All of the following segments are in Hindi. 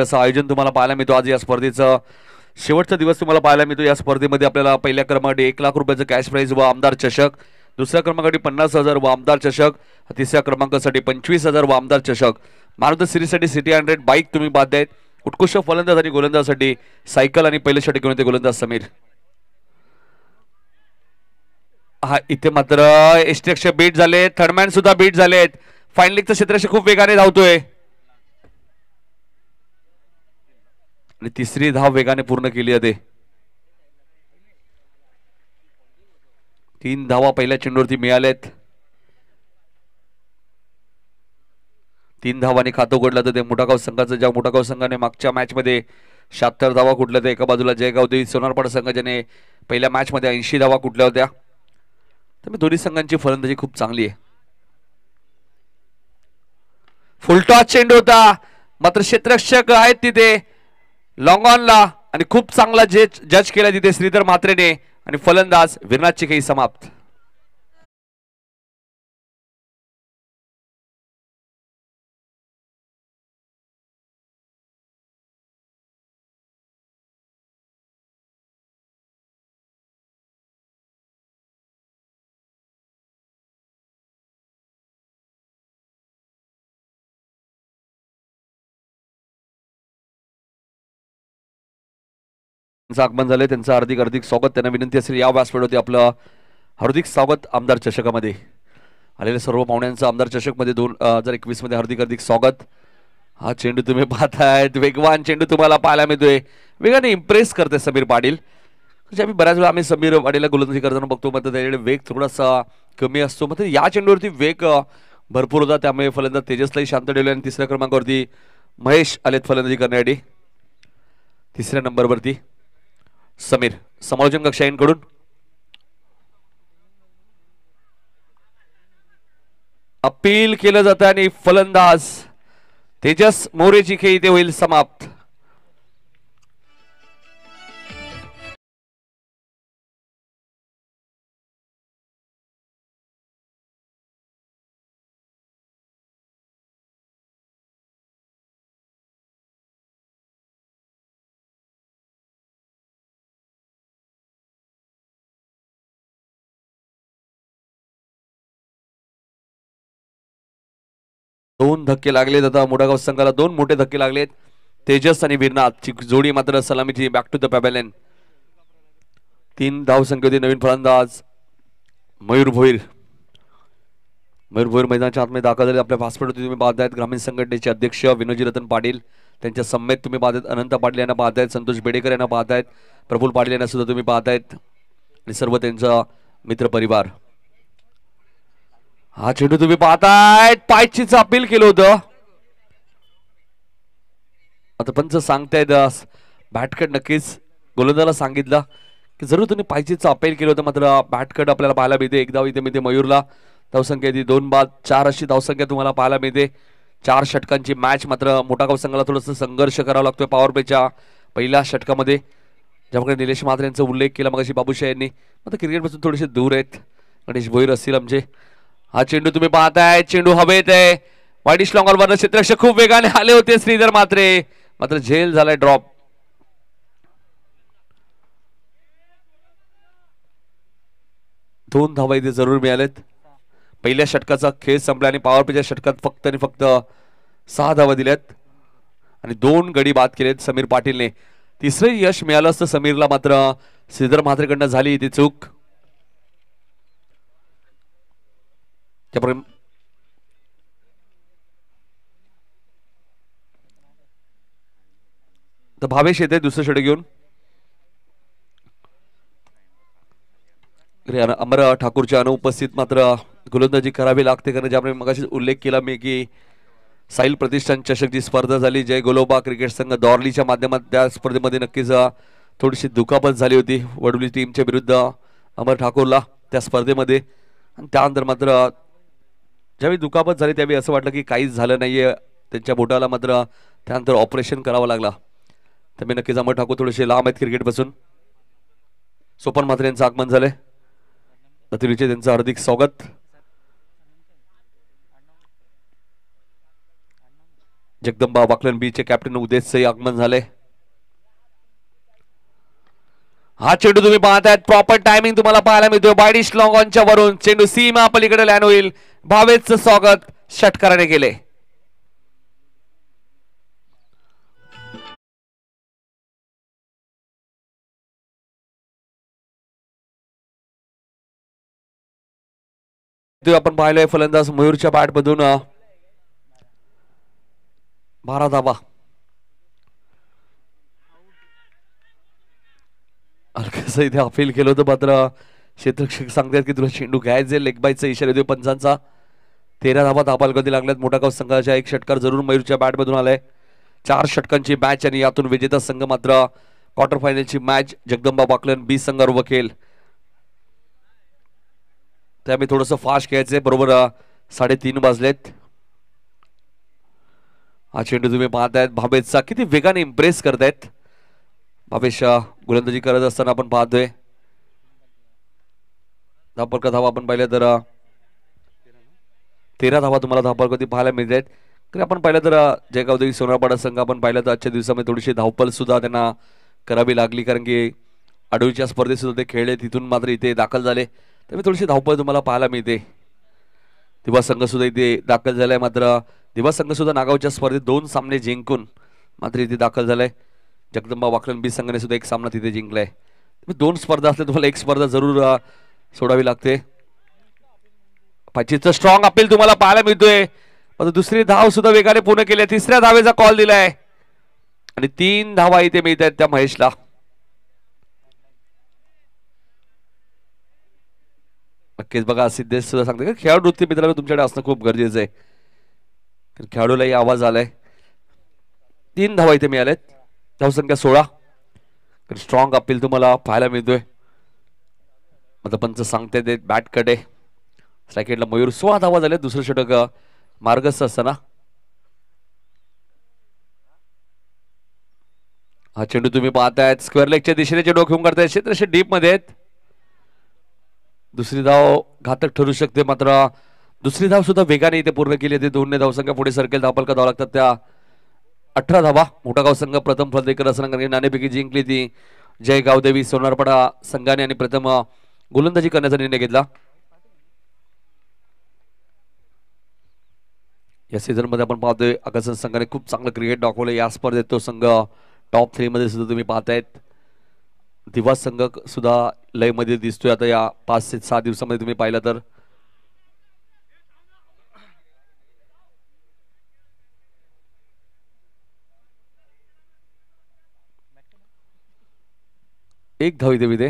असं आयोजन तुम्हाला पाहायला मिळतो. आज या स्पर्धेचं शेवटचा दिवस तुम्हाला पाहायला मिळतो. या स्पर्धेमध्ये आपल्याला पहिल्या क्रमांकासाठी 1,00,000 रुपयाचं कॅश प्राइज व आमदार चषक, दुसऱ्या क्रमांकासाठी 50,000 व आमदार चषक, तिसऱ्या क्रमांकासाठी 25,000 व आमदार चषक, मॅन ऑफ द सिरीजसाठी सिटी 100 बाईक तुम्ही पाहतायत. उत्कृष्ट फलंदाज आणि गोलंदाजासाठी सायकल आणि पहिल्या षटक घेऊन येते गोलंदाज समीर. हा इथे मात्र एसटीएक्स बीट झाले, थर्डमॅन सुद्धा बीट झालेत. फाईन लीगचं क्षेत्रक्षक खूप वेगाने धावतोय आणि तिसरी धाव वेगाने पूर्ण केली आहे. 3 धावा पहिल्या चेंडूवरती मिळाल्यात. 3 धावांनी खातं उघडलं तर ते मोठागाव संघाचं, ज्या मोठागाव संघाने मागच्या मॅच मध्ये 76 धावा कुठल्या तर एका बाजूला जयगाव देवी सोनारपाडा संघ ज्याने पहिल्या मॅच मध्ये 80 धावा कुठल्या होत्या. तर दोन्ही संघांची फलंदाजी खूप चांगली आहे. फुलटॉस चेंडू होता मात्र क्षेत्ररक्षक आहेत तिथे लॉंग ऑनला आणि खूप चांगला जज केला तिथे श्रीधर म्हात्रेने आणि फलंदाज विरनाथ चिखई समाप्त. आगमन झाले त्यांचं हार्दिक हार्दिक स्वागत. त्यांना विनंती असेल या व्यासपीठावरती आपलं हार्दिक स्वागत. आमदार चषकामध्ये आलेल्या सर्व पाहुण्यांचं आमदार चषक मध्ये 2021 मध्ये हार्दिक हार्दिक स्वागत. हा चेंडू तुम्ही पाहतायत, वेगवान चेंडू तुम्हाला पाहायला मिळतोय. वेगाने इम्प्रेस करते समीर पाटील. आम्ही बऱ्याच वेळा समीर पाटीलला गोलंदाजी करताना बघतो, मात्र त्याच्याकडे वेग थोडासा कमी असतो. मात्र या चेंडूवरती वेग भरपूर होता, त्यामुळे फलंदाज तेजसलाही शांत ठेवले आणि तिसऱ्या क्रमांकावरती महेश आलेत फलंदाजी करण्यासाठी. तिसऱ्या नंबरवरती समीर समालोचन कक्षाईंकडून अपील केलं जातं आणि फलंदाज तेजस मोरेची खेळी इथे होईल समाप्त. दोन धक्के लागलेत आता मोठागाव संघाला, 2 मोठे धक्के लागलेत. तेजस आणि विरनाथची जोडी मात्र सलामीची बॅक टू द पॅव्हेलियन. 3 धावसंख्या होती. नवीन फलंदाज मयूर भोईर मैदानाच्या आतमध्ये दाखल झाले. आपल्या व्यासपीठावरती तुम्ही पाहतायत ग्रामीण संघटनेचे अध्यक्ष विनोजी रतन पाटील, त्यांच्या समेत तुम्ही पाहतायत अनंत पाटील यांना पाहतायत, संतोष बेडेकर यांना पाहतायत, प्रफुल्ल पाटील यांना सुद्धा तुम्ही पाहतायत आणि सर्व त्यांचा मित्र परिवार. हा चेंडू तुम्ही पाहतायत, पायचीचं अपील केलं होतं. आता पंच सांगतायत बॅटकट नक्कीच गोलंदाजाला सांगितलं की जरूर तुम्ही पायचीचं अपील केलं होतं, मात्र बॅटकट आपल्याला पाहायला मिळते. एक धाव इथे मिळते मयूरला. धावसंख्या ती 2 बाद 4 अशी धावसंख्या तुम्हाला पाहायला मिळते. 4 षटकांची मॅच. मात्र मोठागाव संघाला थोडंसं संघर्ष करावा लागतोय पॉवर प्लेच्या पहिल्या षटकामध्ये, ज्यामुळे निलेश म्हात्रे यांचा उल्लेख केला मगाशी बाबूशाह यांनी. मात्र क्रिकेटपासून थोडेसे दूर आहेत गणेश भोईर असतील आमचे. हा चेंडू तुम्ही पाहताय, चेंडू हवेत आहे. वाईडिश लॉंग ऑन क्षेत्ररक्षक खूप वेगाने आले होते श्रीधर म्हात्रे, मात्र झेल झालाय ड्रॉप. दोन धावा इथे जरूर मिळालेत. पहिल्या षटकाचा खेळ संपला आणि पॉवर प्लेच्या षटकात फक्त आणि फक्त 6 धावा दिल्यात आणि 2 गडी बाद केलेत समीर पाटीलने. तिसरे यश मिळालं असतं समीरला, मात्र श्रीधर म्हात्रेकडनं झाली ती चूक. तर भावेश येते दुसरं षटक घेऊन. अमर ठाकूरच्या अनुपस्थित मात्र गोलंदाजी करावी लागते, कारण ज्यामुळे मगाशी उल्लेख केला मी की साहिल प्रतिष्ठान चषक जी स्पर्धा झाली जय गोलोबा क्रिकेट संघ दॉर्लीच्या माध्यमात, त्या स्पर्धेमध्ये नक्कीच थोडीशी दुखापत झाली होती वडोली टीमच्या विरुद्ध अमर ठाकूरला त्या स्पर्धेमध्ये. आणि त्यानंतर मात्र ज्यावेळी दुखापत झाली त्यावेळी असं वाटलं की काहीच झालं नाहीये त्यांच्या बोटाला, मात्र त्यानंतर ऑपरेशन करावं लागला. त्यामुळे नक्कीच अमर ठाकूर थोडेसे लांब आहेत क्रिकेटपासून. सोपन म्हात्रे यांचं आगमन झालंय. अतिरिचे त्यांचं हार्दिक स्वागत. जगदंबा वाकलन बी चे कॅप्टन उदेशचे आगमन झाले. हा चेंडू तुम्ही पाहतायत, प्रॉपर टायमिंग तुम्हाला पाहायला मिळतोय. बायडिश लॉंग ऑनच्या वरून चेंडू सीमा पलीकडे लँड होईल. भावेशचं स्वागत षटकाराने केले. आपण पाहिलंय फलंदाज मयूरच्या बॅट मधून 12 धावा. हलकस इथे अपील केलं होतं, मात्र क्षेत्ररक्षक सांगतात की तुला चेंडू घ्यायचे. लेग बायचा इशारा देतो पंचांचा. 13 धावा धाबालगती लागल्यात. मोठागाव संघाच्या एक षटकार जरूर मयूरच्या बॅट मधून आलाय. 4 षटकांची मॅच आणि यातून विजेता संघ मात्र क्वार्टर फायनलची मॅच जगदंबा वाकलन बी संघावर वकेल. त्यामुळे थोडस फास्ट खेळायचंय. बरोबर 3:30 वाजलेत. हा चेंडू तुम्ही पाहतायत भावेशचा, किती वेगाने इम्प्रेस करतायत. भावेश गोलंदाजी करत असताना आपण पाहतोय. धापडका धावा आपण पाहिल्या तर 13 धावा तुम्हाला धापडकती पाहायला मिळत आहेत. आपण पाहिलं तर जयगाव देवी सोनारपाडा संघ आपण पाहिलं तर आजच्या दिवसामध्ये थोडीशी धावपल सुद्धा त्यांना करावी लागली, कारण की आडवीच्या स्पर्धेत सुद्धा ते खेळले, तिथून मात्र इथे दाखल झाले. त्यामुळे थोडीशी धावपळ तुम्हाला पाहायला मिळते. दिवा संघ सुद्धा इथे दाखल झालाय. मात्र दिवा संघ सुद्धा नागावच्या स्पर्धेत 2 सामने जिंकून मात्र इथे दाखल झालाय. जगदंबा वाकलन बी संघाने सुद्धा एक सामना तिथे जिंकलाय. 2 स्पर्धा असल्या तुम्हाला एक स्पर्धा जरूर सोडावी लागते. पाचीचं स्ट्रॉंग अपील तुम्हाला पाहायला मिळतोय. दुसरी धाव सुद्धा वेगाने पूर्ण केली. तिसऱ्या धावेचा कॉल दिलाय आणि 3 धावा इथे मिळत आहेत त्या महेशला. नक्कीच बघा, सिद्धेश सुद्धा सांगते की खेळाडू वृत्ती मित्रांनो तुमच्याकडे असणं खूप गरजेचं आहे. खेळाडूलाही आवाज आलाय. 3 धावा इथे मिळाल्यात. धावसंख्या 16. स्ट्रॉंग अपील तुम्हाला पाहायला मिळतोय. आता पंच सांगते बॅट कडे स्ट्राईक मयूर 16 धावा झाले. दुसरं षटक मार्गस्थ असताना हा चेंडू तुम्ही पाहतायत स्क्वेअर लेगच्या दिशेने चेंडू घेऊन करतायत. क्षेत्रक्षक डीप मध्ये आहेत. दुसरी धाव घातक ठरू शकते, मात्र दुसरी धाव सुद्धा वेगाने इथे पूर्ण केली. ते 2 धावसंख्या पुढे सरकेल. धावपलका धावा लागतात त्या 18 धावा. मोठागाव संघ प्रथम फलंदाजी असताना नाणेफेकी जिंकली ती जयगाव देवी सोनारपाडा संघाने आणि प्रथम गोलंदाजी करण्याचा निर्णय घेतला. या सीझन मध्ये आपण पाहतोय आकाशन संघाने खूप चांगलं क्रिकेट दाखवलं. या स्पर्धेत तो संघ टॉप 3 मध्ये सुद्धा तुम्ही पाहतायत. दिवा संघ सुद्धा लय मध्ये दिसतोय आता या 5 ते 6 दिवसामध्ये तुम्ही पाहिलं तर. एक धाव इथे विधे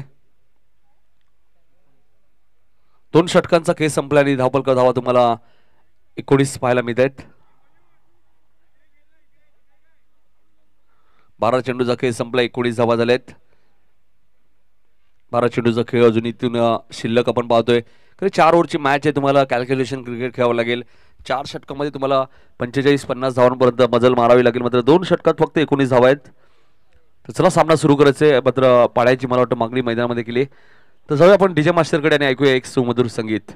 2 षटकांचा खेळ संपला आणि धावपलका धावा तुम्हाला 19 पाहायला मिळत आहेत. 12 चेंडूचा खेळ संपला. 19 धावा झाल्यात. 12 चेंडूचा खेळ अजून इथून शिल्लक आपण पाहतोय. 4 ओव्हरची मॅच आहे. तुम्हाला कॅल्क्युलेशन क्रिकेट खेळावं लागेल. 4 षटकामध्ये तुम्हाला 45-50 धावांपर्यंत मजल मारावी लागेल. मात्र 2 षटकात फक्त 19 धावा आहेत. तर चला सामना सुरू करायचे. मात्र पाड्याची मला वाटतं मागणी मैदानामध्ये केली. तर जाऊया आपण डीजे मास्टरकडे आणि ऐकूया एक सुमधुर संगीत.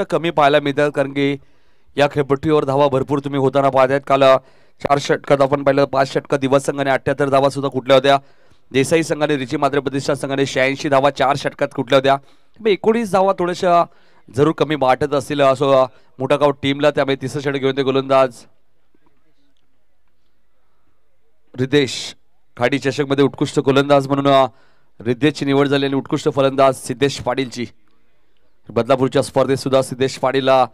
कमी पाहायला मिळतात, कारण की या खेळपट्टीवर धावा भरपूर तुम्ही होताना पाहतायत. काल 4 षटकात आपण पाहिलं 5 षटकात दिवस संघाने 78 धावा सुद्धा कुठल्या होत्या. देसाई संघाने रिची मात्र प्रतिष्ठा संघाने 86 धावा 4 षटकात कुठल्या होत्या. 19 धावा थोड्याशा जरूर कमी वाटत असतील असं मोठागाव टीमला. त्यामुळे तिसरं षटक घेऊन ते गोलंदाज रितेश खाडी चषक मध्ये उत्कृष्ट गोलंदाज म्हणून रिद्धेशची निवड झाली आणि उत्कृष्ट फलंदाज सिद्धेश पाटीलची बदलापूरच्या स्पर्धेत सुद्धा सिद्धेश पाटीलला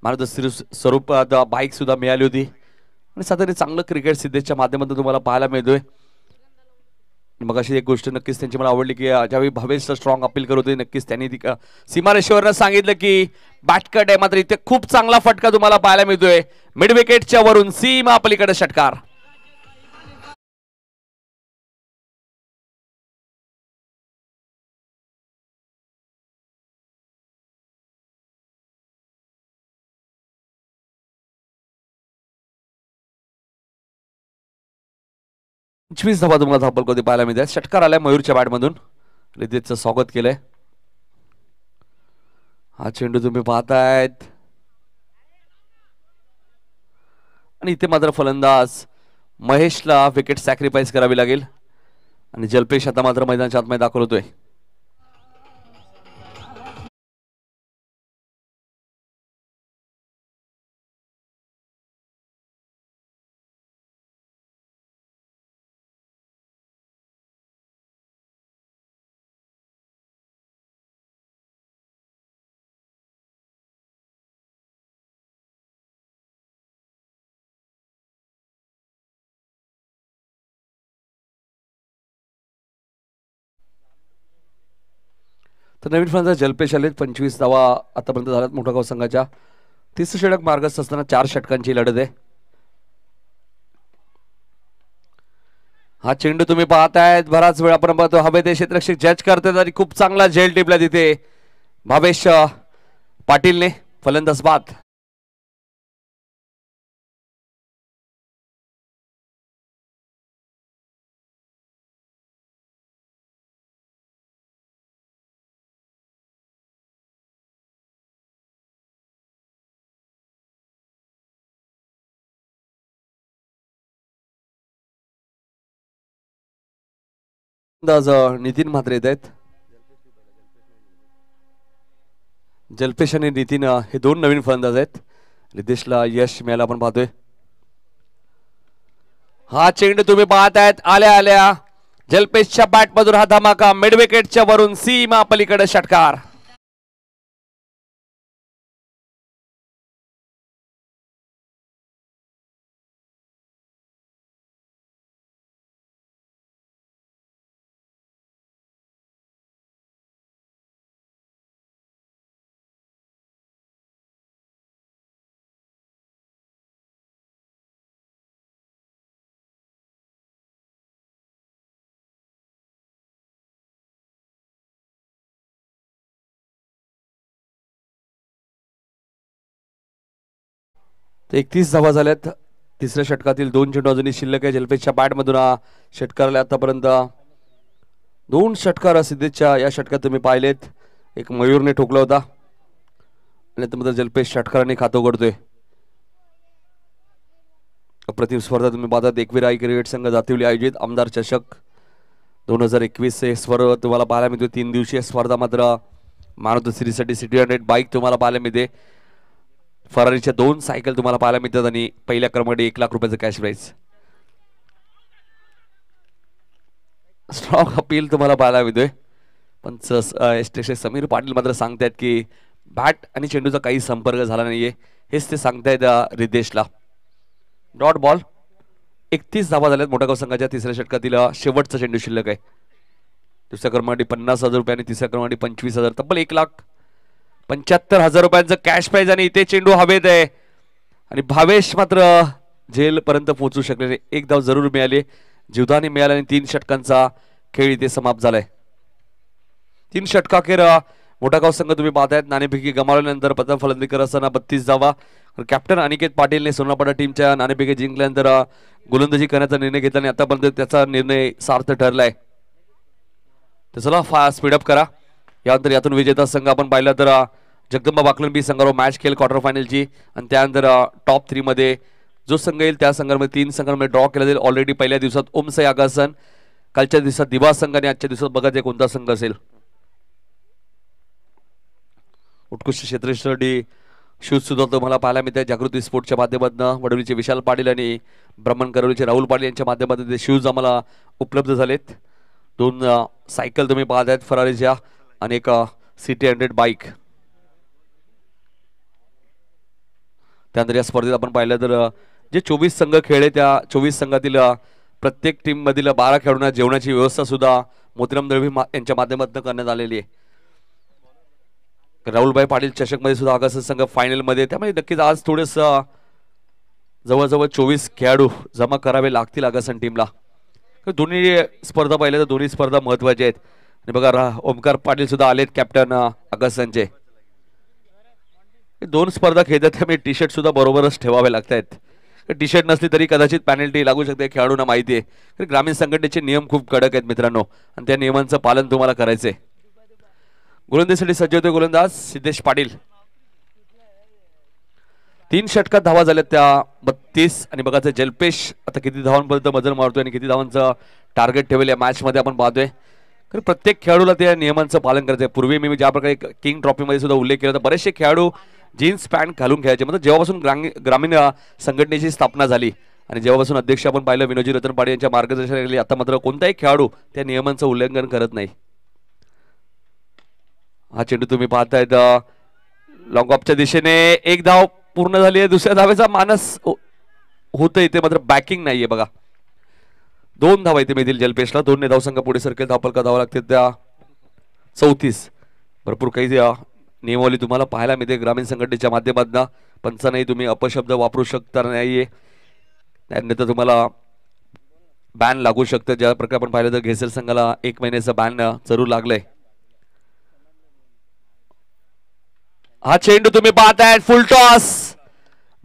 मार्गदर्शक स्वरूपात बाईक सुद्धा मिळाली होती आणि साधारण चांगलं क्रिकेट सिद्धेशच्या माध्यमातून तुम्हाला पाहायला मिळतोय. मग अशी एक गोष्ट नक्कीच त्यांची मला आवडली की ज्यावेळी भावेश स्ट्रॉंग अपील करत होते नक्कीच त्यांनी ती सीमारेषेवरनं सांगितलं की बॅटकट आहे, मात्र इथे खूप चांगला फटका तुम्हाला पाहायला मिळतोय मिड विकेटच्या वरून सीमा पलीकडे षटकार. पंचवीस धावा तुम्हाला धापल कधी पाहायला मिळते. षटकार आलाय मयूरच्या बॅटमधून. रिद्धेशचं स्वागत केलंय. हा चेंडू तुम्ही पाहतायत आणि इथे मात्र फलंदाज महेशला विकेट सॅक्रिफाईस करावी लागेल आणि जल्पेश आता मात्र मैदानाच्या आतमध्ये दाखल होतोय. तर नवीन फलंदाज जल्पेश आले. 25 धावा आतापर्यंत झाल्यात मोठागाव संघाच्या. तिसरं षटक मार्गस्थ असताना 4 षटकांची लढत आहे. हा चेंडू तुम्ही पाहतायत बराच वेळ आपण पाहतो हवे ते क्षेत्ररक्षक जज करतात आणि खूप चांगला झेल टिपला तिथे भावेश पाटीलने. फलंदाज बाद. नितीन म्हात्रे येत आहेत. जल्पेश आणि नितीन हे दोन नवीन फलंदाज आहेत. रिद्धेशला यश मिळायला आपण पाहतोय. हा चेंडू तुम्ही पाहतायत आल्या आल्या जल्पेशच्या बॅट मधून हा धमाका मिड विकेटच्या वरून सीमा पलीकडे षटकार. तर 31 धावा झाल्यात. तिसऱ्या षटकातील 2 चेंडू अजूनही शिल्लक आहे. जल्पेशच्या बॅट मधून षटकारला आतापर्यंत 2 षटकार सिद्धेशच्या या षटकात तुम्ही पाहिलेत. एक मयूरने ठोकला होता आणि त्यामध्ये जल्पेश षटकाराने खातं उघडतोय. अप्रतिम स्पर्धा तुम्ही पाहतात. एकविराई क्रिकेट संघ जातिवली आयोजित आमदार चषक 2021 हे स्पर्धा तुम्हाला पाहायला मिळतो. 3 दिवसीय स्पर्धा मात्र मारुती सिरीजसाठी सिटी 100 बाईक तुम्हाला पाहायला मिळते. फरारीच्या 2 सायकल तुम्हाला पाहायला मिळतात आणि पहिल्या क्रमांकावर 1 लाख रुपयाचं कॅश प्राइज. स्ट्रॉंग अपील तुम्हाला पाहायला मिळतोय. पण समीर पाटील मात्र सांगतायत की बॅट आणि चेंडूचा काही संपर्क झाला नाहीये. हेच ते सांगतायत रिद्धेशला. Dot ball. 31 धावा झाल्यात मोठागाव संघाच्या. तिसऱ्या षटकातील शेवटचा चेंडू शिल्लक आहे. दुसऱ्या क्रमांकावर 50,000 रुपये आणि तिसऱ्या क्रमांकावर 25,000. तब्बल 1,75,000 रुपयांचं कॅश प्राइज आणि इथे चेंडू हवेत आहे आणि भावेश मात्र जेल पर्यंत पोहोचू शकले नाही. 1 धाव जरूर मिळाली. जीवदानी मिळाले आणि 3 षटकांचा खेळ इथे समाप्त झालाय. 3 षटकाखेर मोठागाव संघ तुम्ही पाहतायत नाणेफेकी गमावल्यानंतर प्रथम फलंदाजी करत असताना 32 धावा. कॅप्टन अनिकेत पाटीलने सोनापाडा टीमच्या नाणेफेकी जिंकल्यानंतर गोलंदाजी करण्याचा निर्णय घेतला आणि आतापर्यंत त्याचा निर्णय सार्थ ठरलाय. तर चला फास्ट स्पीडअप करा. यानंतर यातून विजेता संघ आपण पाहिला तर जगदंबा बाकलंबी संघावर मॅच खेळ क्वार्टर फायनलची आणि त्यानंतर टॉप 3 मध्ये जो संघ येईल त्या संघामध्ये 3 संघांमध्ये ड्रॉ केला जाईल. ऑलरेडी पहिल्या दिवसात ओमसाई आगासन, कालच्या दिवसात दिवा संघ आणि आजच्या दिवसात बघा कोणता संघ असेल. उत्कृष्ट क्षेत्ररक्षणासाठी शूज सुद्धा तुम्हाला पाहायला मिळते जागृती स्पोर्टच्या माध्यमातून. वडोलीचे विशाल पाटील आणि ब्राह्मण करवलीचे राहुल पाटील यांच्या माध्यमातून ते शूज आम्हाला उपलब्ध झालेत. 2 सायकल तुम्ही पाहत आहेत फरारीच्या आणि एक सिटी 100 बाईक. त्यानंतर या स्पर्धेत आपण पाहिलं तर जे 24 संघ खेळले त्या 24 संघातील प्रत्येक टीम मधील 12 खेळाडूंना जेवणाची व्यवस्था सुद्धा मोतीराम दळवी यांच्या माध्यमातून करण्यात आलेली आहे. राहुलभाई पाटील चषक मध्ये सुद्धा आगास संघ फायनल मध्ये, त्यामुळे नक्कीच आज थोडस जवळजवळ 24 खेळाडू जमा करावे लागतील आगासन टीमला. दोन्ही स्पर्धा पाहिल्या तर दोन्ही स्पर्धा महत्वाच्या आहेत. आणि बघा ओमकार पाटील सुद्धा आलेत कॅप्टन आगासनचे. 2 स्पर्धा खेळतात त्यामुळे टी शर्ट सुद्धा बरोबरच ठेवावे लागतात. टी शर्ट नसली तरी कदाचित पॅनल्टी लागू शकते, खेळाडूंना माहिती आहे. ग्रामीण संघटनेचे नियम खूप कडक आहेत मित्रांनो आणि त्या नियमांचं पालन तुम्हाला करायचंय. गोलंदाजीसाठी सज्ज होते गोलंदाज सिद्धेश पाटील. 3 षटकात धावा झाल्यात त्या 32. आणि बघा जलपेश आता किती धावांपर्यंत मजल मारतोय आणि किती धावांचं टार्गेट ठेवले या मॅच मध्ये आपण पाहतोय. तर प्रत्येक खेळाडूला त्या नियमांचं पालन करायचं. पूर्वी मी ज्या प्रकारे किंग ट्रॉफी मध्ये सुद्धा उल्लेख केला तर बरेचसे खेळाडू जीन्स पॅन्ट घालून खेळायचे. म्हणजे जेव्हापासून ग्रामीण संघटनेची स्थापना झाली आणि जेव्हापासून अध्यक्ष आपण पाहिलं विनोदजी रतनपाडे यांच्या मार्गदर्शनाखाली आता मात्र कोणताही खेळाडू त्या नियमांचं उल्लंघन करत नाही. हा चेंडू तुम्ही पाहतायत लॉंग ऑफच्या दिशेने. 1 धाव पूर्ण झाली आहे. दुसऱ्या धावेचा मानस होतं इथे मात्र बॅकिंग नाहीये. बघा 2 धावा इथे मिळतील जलपेशला. 2 धावसंघ पुढे सरकेल. धावफलका धावा लागते त्या 34. भरपूर काही नियमावली तुम्हाला पाहायला मिळते ग्रामीण संघटनेच्या माध्यमातून. पंचांनाही तुम्ही अपशब्द वापरू शकता नाहीये, त्यानंतर तुम्हाला बॅन लागू शकतं. ज्या प्रकारे आपण पाहिलं तर घेसेल संघाला 1 महिन्याचा बॅन जरूर लागलंय. हा चेंडू तुम्ही पाहताय फुल टॉस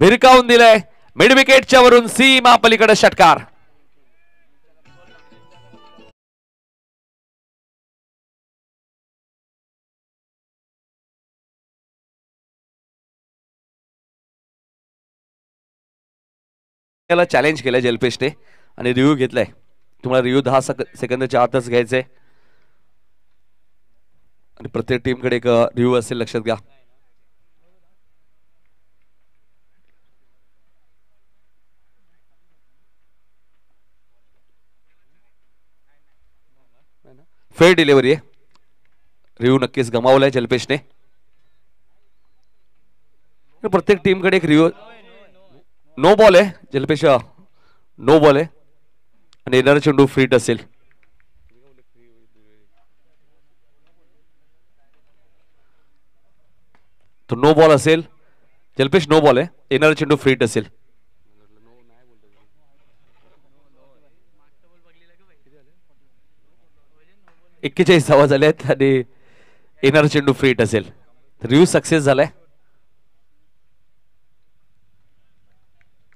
भिरकावून दिलाय मिड विकेटच्या वरून सीमा पलीकडे षटकार. त्याला चॅलेंज केलंय जलपेशने आणि रिव्ह्यू घेतलाय. तुम्हाला रिव्ह्यू 10 सेकंदाच्या आतच घ्यायचंय आणि प्रत्येक टीमकडे एक रिव्ह्यू असेल, लक्षात घ्या. फेअर डिलिव्हरी आहे. रिव्ह्यू नक्कीच गमावलाय जलपेशने. प्रत्येक टीमकडे एक रिव्ह्यू. नो बॉल आहे जलपेश, नो बॉल आहे आणि येणारा चेंडू फ्रीट असेल. तो नो बॉल असेल जलपेश, नो बॉल आहे. येणारा चेंडू फ्रीट असेल. एक्केचाळीस धावा झाल्यात आणि येणारा चेंडू फ्रीट असेल. रिव्ह्यू सक्सेस झालाय.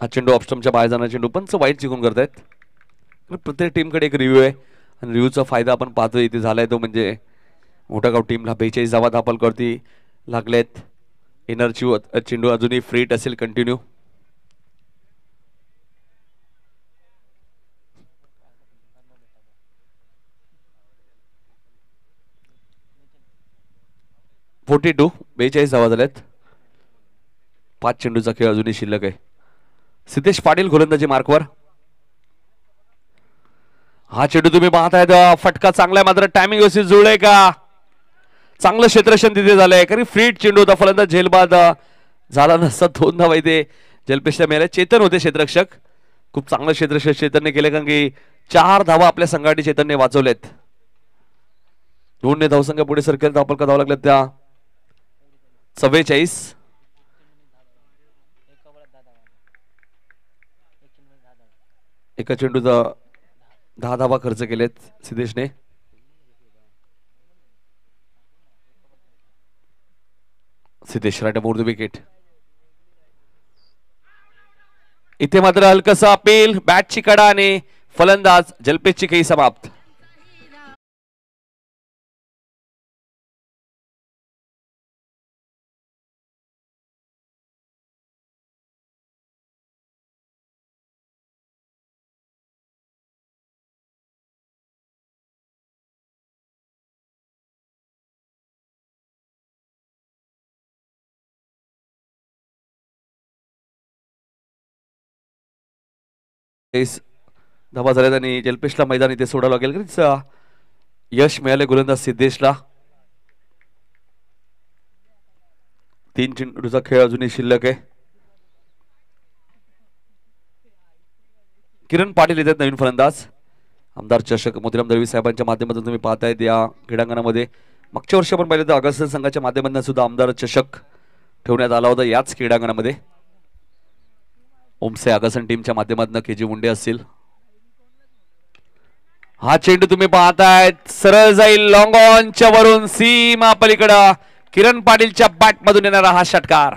हा चेंडू ऑफस्टमच्या बाहेर जाणारा चेंडू पंच वाईट जिंकून करतायत. प्रत्येक टीमकडे एक रिव्ह्यू आहे आणि रिव्ह्यूचा फायदा आपण पाहतोय इथे झालाय तो म्हणजे मोठागाव टीमला 42 धावा धापल करती लागलेत. येणार चेंडू अजूनही फ्रीट असेल कंटिन्यू. फोर्टी 42 धावा झाल्यात. 5 चेंडूचा खेळ अजूनही शिल्लक आहे. सिद्धेश पाटील गोलंदाजी मार्कवर. हा चेंडू तुम्ही पाहतायत फटका चांगला आहे मात्र टायमिंग व्यवस्थित जुळलंय का. चांगलं क्षेत्ररक्षण तिथे झालंय कारण फ्रीट चेंडू होता. फलंदाज झेलबाद झाला नसता. 2 धावा इथे जलपेशला मिळाल्या. चेतन होते क्षेत्ररक्षक. खूप चांगलं क्षेत्ररक्षक चेतनने केले कारण की 4 धावा आपल्या संघाने चेतनने वाचवलेत. 2 धावसंघ पुढे सरकेल. धावफलका धावा लागल्यात त्या 44. एका चेंडूचा 10 धावा खर्च केलेत सिद्धेशने. Siddhesh right about the wicket. इथे मात्र हलकसा अपील बॅटची कडा आणि फलंदाज जलपेशची खेळी समाप्त. धावा झाल्यात आणि जल्पेशला मैदान इथे सोडावं लागेल. यश मिळाले गोलंदाज सिद्धेशला. 3 चेंडूचा खेळ अजूनही शिल्लक आहे. किरण पाटील येतात नवीन फलंदाज. आमदार चषक मोतीराम दळवी साहेबांच्या माध्यमातून तुम्ही पाहतायत या क्रीडांगणामध्ये. मागच्या वर्षी आपण पाहिलं तर अगस्त संघाच्या माध्यमातून सुद्धा आमदार चषक ठेवण्यात आला होता याच क्रीडांगणामध्ये. ओमसे आगासन टीमच्या माध्यमातून के जी मुंडे असतील. हा चेंडू तुम्ही पाहतायत सरळ जाईल लॉंग ऑनच्या वरून सीमा पलीकडे. किरण पाटीलच्या बॅट मधून येणारा हा षटकार.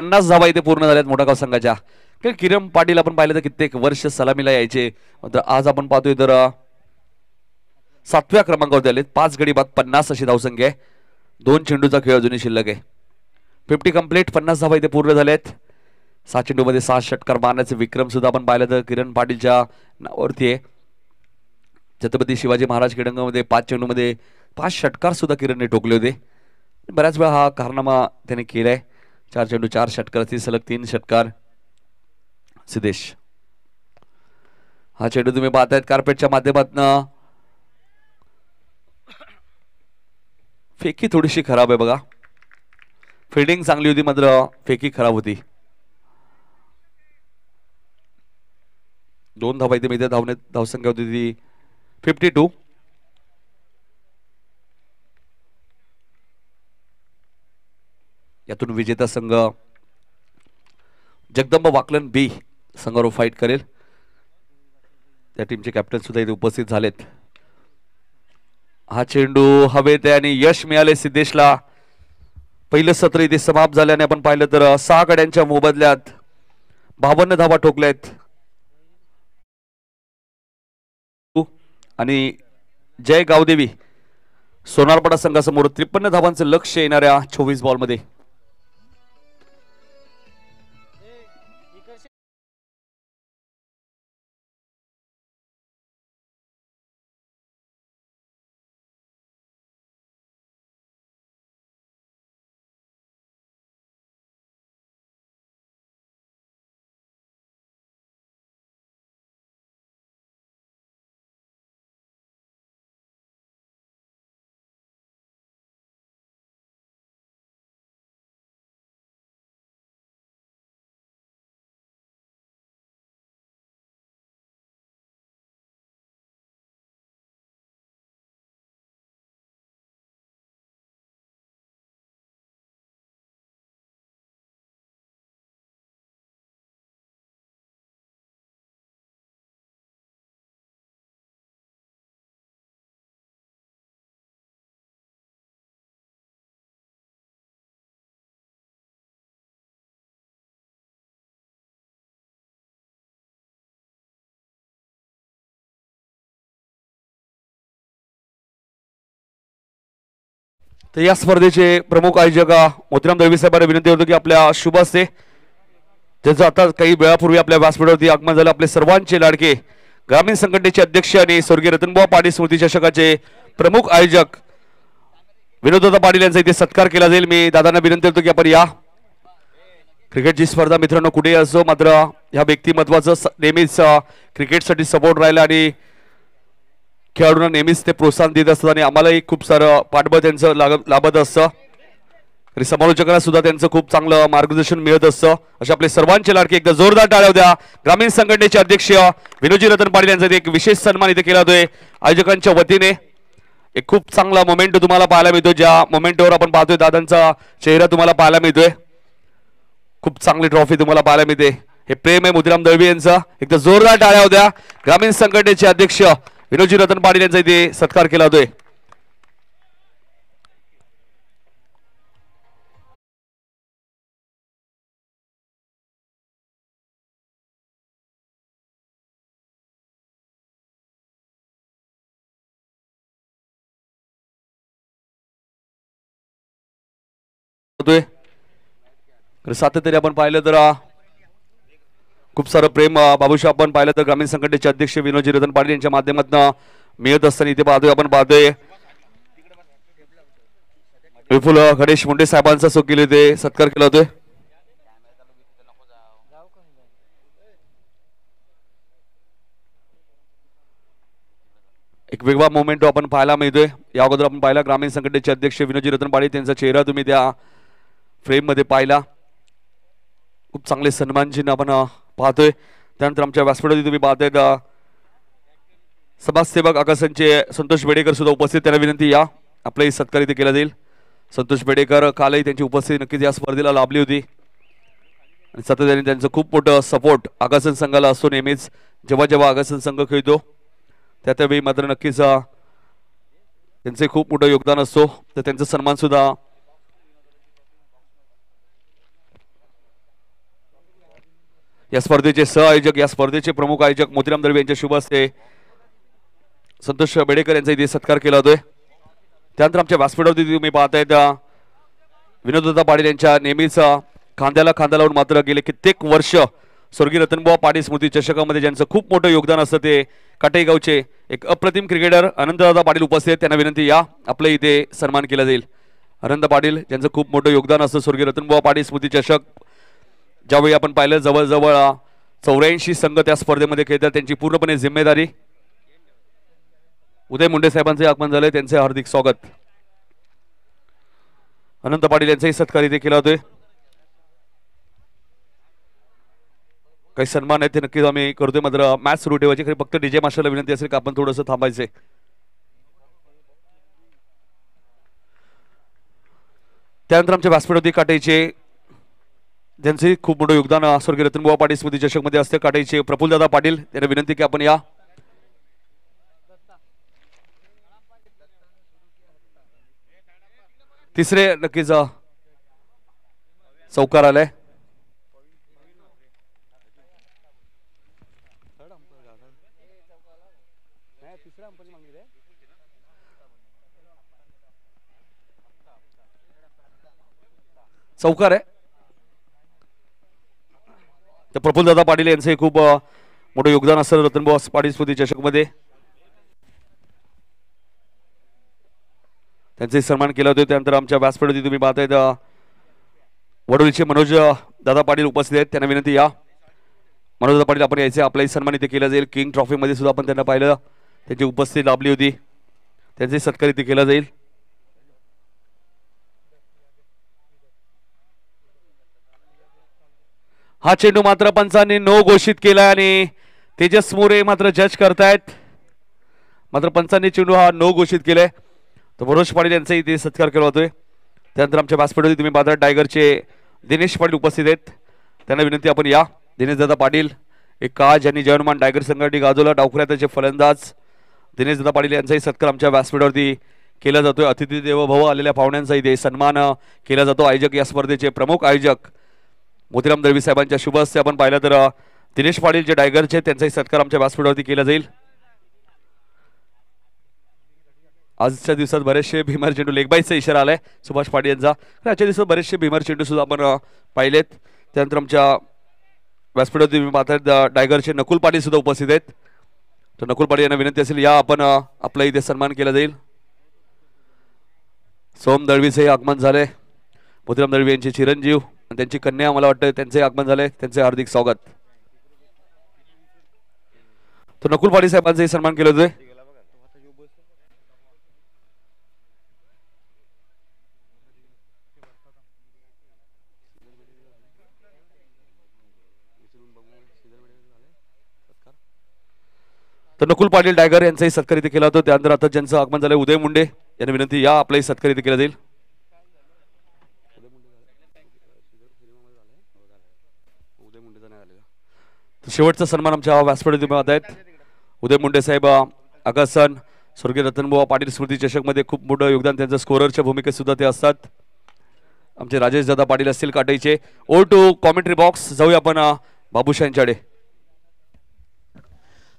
पन्नास धावा इथे पूर्ण झाल्यात मोठागाव संघाच्या. किरण पाटील आपण पाहिलं तर कित्येक वर्ष सलामीला यायचे, मात्र आज आपण पाहतोय तर 7व्या क्रमांकावरती आलेत. 5 गडी बाद 50 अशी धावसंख्या आहे. 2 चेंडूचा खेळ अजूनही शिल्लक आहे. 50 कंप्लीट. 50 धावा इथे पूर्ण झाल्यात. 6 चेंडूमध्ये 6 षटकार मारण्याचे विक्रम सुद्धा आपण पाहिलं तर किरण पाटीलच्या नावावरती आहे. छत्रपती शिवाजी महाराज क्रीडांगणामध्ये 5 चेंडूमध्ये 5 षटकार सुद्धा किरणने ठोकले होते. बऱ्याच वेळा हा कारनामा त्याने केलाय. 4 चेंडू 4 षटकार, सलग 3 षटकार. सिद्धेश हा चेंडू तुम्ही पाहतायत कार्पेटच्या माध्यमातून. फेकी थोडीशी खराब आहे बघा. फिल्डिंग चांगली होती मात्र फेकी खराब होती. 2 धावा इथे मिळते. धावसंख्या होती ती 52. यातून विजेता संघ जगदंब वाकलन बी संघावर फाईट करेल. त्या टीमचे कॅप्टन सुद्धा इथे उपस्थित झालेत. हा चेंडू हवेत आहे आणि यश मिळाले सिद्धेशला. पहिलं सत्र इथे समाप्त झाल्याने आपण पाहिलं तर 6 गड्यांच्या मोबदल्यात 52 धावा ठोकल्यात. आणि जय गावदेवी सोनारपाडा संघासमोर 53 धावांचं लक्ष येणाऱ्या 24 बॉलमध्ये. तर या स्पर्धेचे प्रमुख आयोजक मोतीराम दळवी साहेबांना विनंती होती की आपल्या शुभ हस्ते, ज्याचं आता काही वेळापूर्वी आपल्या व्यासपीठावरती आगमन झालं, आपले सर्वांचे लाडके ग्रामीण संघटनेचे अध्यक्ष आणि स्वर्गीय रतनबुवा पाटील स्मृती चषकाचे प्रमुख आयोजक विनोददादा पाटील यांचा इथे सत्कार केला जाईल. मी दादांना विनंती करतो की आपण या. क्रिकेटची स्पर्धा मित्रांनो कुठेही असो, मात्र ह्या व्यक्तिमत्वाचं नेहमीच क्रिकेटसाठी सपोर्ट राहिला आणि खेळाडूंना नेहमीच ते प्रोत्साहन देत असतात आणि आम्हालाही खूप सारं पाठबळ त्यांचं लाभत असतं आणि समालोचकांना सुद्धा त्यांचं खूप चांगलं मार्गदर्शन मिळत असतं. अशा आपले सर्वांचे लाडके एकदा जोरदार टाळ्या द्या. ग्रामीण संघटनेचे अध्यक्ष विनोदजी रतन पाटील यांचा एक विशेष सन्मान इथे केला जातोय आयोजकांच्या वतीने. एक खूप चांगला मोमेंट तुम्हाला पाहायला मिळतो, ज्या मोमेंटवर आपण पाहतोय दादांचा चेहरा तुम्हाला पाहायला मिळतोय. खूप चांगली ट्रॉफी तुम्हाला पाहायला मिळते. हे प्रेम आहे मोतीराम दळवी यांचा. एकदा जोरदार टाळ्या द्या. ग्रामीण संघटनेचे अध्यक्ष विनोदजी रतन पाटील यांचा इथे सत्कार केला जातोय. सातत्याने आपण पाहिलं तर खूप सारं प्रेम बाबूशा आपण पाहिलं तर ग्रामीण संघटनेचे अध्यक्ष विनोदजी रतन पाटील यांच्या माध्यमातून मिळत असताना इथे पाहतोय आपण पाहतोय विपुल गणेश मुंडे साहेबांचा सो केले ते सत्कार केला होतोय. एक वेगळा मोमेंट आपण पाहायला मिळतोय. या अगोदर आपण पाहिला ग्रामीण संघटनेचे अध्यक्ष विनोदजी रतनपाडे त्यांचा चेहरा तुम्ही त्या फ्रेम मध्ये पाहिला. खूप चांगले सन्मान चिन्ह आपण पाहतोय. त्यानंतर आमच्या व्यासपीठावरती तुम्ही पाहतायत समाजसेवक आकाशनचे संतोष बेडेकर सुद्धा उपस्थित. त्यांना विनंती या आपलाही सत्कार इथे केला जाईल. संतोष बेडेकर कालही त्यांची उपस्थिती नक्कीच या स्पर्धेला लाभली होती आणि सातत्याने त्यांचं खूप मोठं सपोर्ट आकाशन संघाला असतो. नेहमीच जेव्हा जेव्हा आकाशन संघ खेळतो त्यावेळी मात्र नक्कीच त्यांचे खूप मोठं योगदान असतो. तर त्यांचा सन्मान सुद्धा या स्पर्धेचे सहआयोजक या स्पर्धेचे प्रमुख आयोजक मोतीराम दळवी यांच्या शुभ हस्ते संतोष बेडेकर यांचा इथे सत्कार केला होतोय. त्यानंतर आमच्या व्यासपीठावरती तुम्ही पाहतायत विनोददादा पाटील यांच्या नेहमीच खांद्याला खांदा लावून मात्र गेले कित्येक वर्ष स्वर्गीय रतनबुवा पाटील स्मृती चषकामध्ये ज्यांचं खूप मोठं योगदान असतं ते काटेगावचे गावचे एक अप्रतिम क्रिकेटर अनंतदादा पाटील उपस्थित. त्यांना विनंती या आपल्या इथे सन्मान केला जाईल. अनंत पाटील ज्यांचं खूप मोठं योगदान असतं स्वर्गीय रतनबुवा पाटील स्मृती चषक ज्यावेळी आपण पाहिलं जवळजवळ 84 संघ त्या स्पर्धेमध्ये खेळतात. त्यांची पूर्णपणे जिम्मेदारी. उदय मुंडे साहेबांचे आगमन झाले त्यांचे हार्दिक स्वागत. अनंत पाटील यांचाही सत्कार इथे केला होतोय. काही सन्मान आहेत ते नक्कीच आम्ही करतोय. मात्र मॅच सुरू ठेवायची खरी फक्त डीजे मास्टरला विनंती असेल की आपण थोडंसं थांबायचे. त्यानंतर आमच्या व्यासपीठावरती काटेचे ज्यांचे खूप मोठं योगदान स्वर्गीय रतनबुवा पाटील स्मृती चषक मध्ये असते काटेचे प्रफुल्लदादा पाटील यांना विनंती की आपण या. तिसरे नक्कीच चौकार आलाय. चौकार आहे. तर प्रफुल्लदादा पाटील यांचे खूप मोठं योगदान असतं रतनबुवा पाटील स्मृती चषक मध्ये. त्यांचे सन्मान केला होता. त्यानंतर आमच्या व्यासपीठावरती तुम्ही पाहतायत वडोलीचे मनोज दादा पाटील उपस्थित आहेत. त्यांना विनंती या मनोज दादा पाटील आपण यायचे आपलाही सन्मान इथे केला जाईल. किंग ट्रॉफी मध्ये सुद्धा आपण त्यांना पाहिलं त्यांची उपस्थिती लाभली होती. त्यांचे सत्कार इथे केला जाईल. हा चेंडू मात्र पंचांनी नो घोषित केला आणि तेजस मोरे मात्र जज करतायत. मात्र पंचांनी चेंडू हा नो घोषित केलाय. तर मनोज पाटील यांचा इथे सत्कार केला होतोय. त्यानंतर आमच्या व्यासपीठावरती तुम्ही पाहता टायगरचे दिनेश पाटील उपस्थित आहेत. त्यांना विनंती आपण या. दिनेश दादा पाटील एक काळ ज्यांनी जयमान टायगर संघटने गाजवला डावखुऱ्याचे फलंदाज दिनेश दादा पाटील यांचाही सत्कार आमच्या व्यासपीठावरती केला जातोय. अतिथी देवो भव आलेल्या पाहुण्यांचा इथे सन्मान केला जातो. आयोजक या स्पर्धेचे प्रमुख आयोजक मोतीराम दळवी साहेबांच्या शुभ हस्ते आपण पाहिलं तर दिनेश पाटील जे टायगरचे त्यांचाही सत्कार आमच्या व्यासपीठावरती केला जाईल. आजच्या दिवसात बरेचसे भीमर चेंडू लेगबाईचा इशारा आलाय सुभाष पाटील यांचा. आजच्या दिवसात बरेचसे भीमर चेंडू सुद्धा आपण पाहिलेत. त्यानंतर आमच्या व्यासपीठावरती तुम्ही पाहताय टायगरचे नकुल पाटील सुद्धा उपस्थित आहेत. तर नकुल पाटील यांना विनंती असेल या आपण आपला इथे सन्मान केला जाईल. सोम दळवीचे आगमन झाले. मोतीराम दळवी यांचे चिरंजीव आणि त्यांची कन्या मला वाटतं त्यांचे आगमन झाले. त्यांचे हार्दिक स्वागत. तर नकुल पाटील साहेबांचे सन्मान केलं होते. तर नकुल पाटील टायगर यांचाही सत्कार इथे केला होता. त्यानंतर आता ज्यांचं आगमन झालं उदय मुंडे यांना विनंती या आपलाही सत्कार इथे केला जाईल. शेवटचा सन्मान आमच्या व्यासपीठावरती पाहत आहेत. उदय मुंडे साहेब आकाशन स्वर्गीय रतनबुवा पाटील स्मृती चषक मध्ये खूप मोठं योगदान त्यांचं स्कोररच्या भूमिकेत सुद्धा ते असतात. आमचे राजेश दादा पाटील असतील काटेचे. ओ टू कॉमेंट्री बॉक्स जाऊया आपण बाबूशाह यांच्याकडे.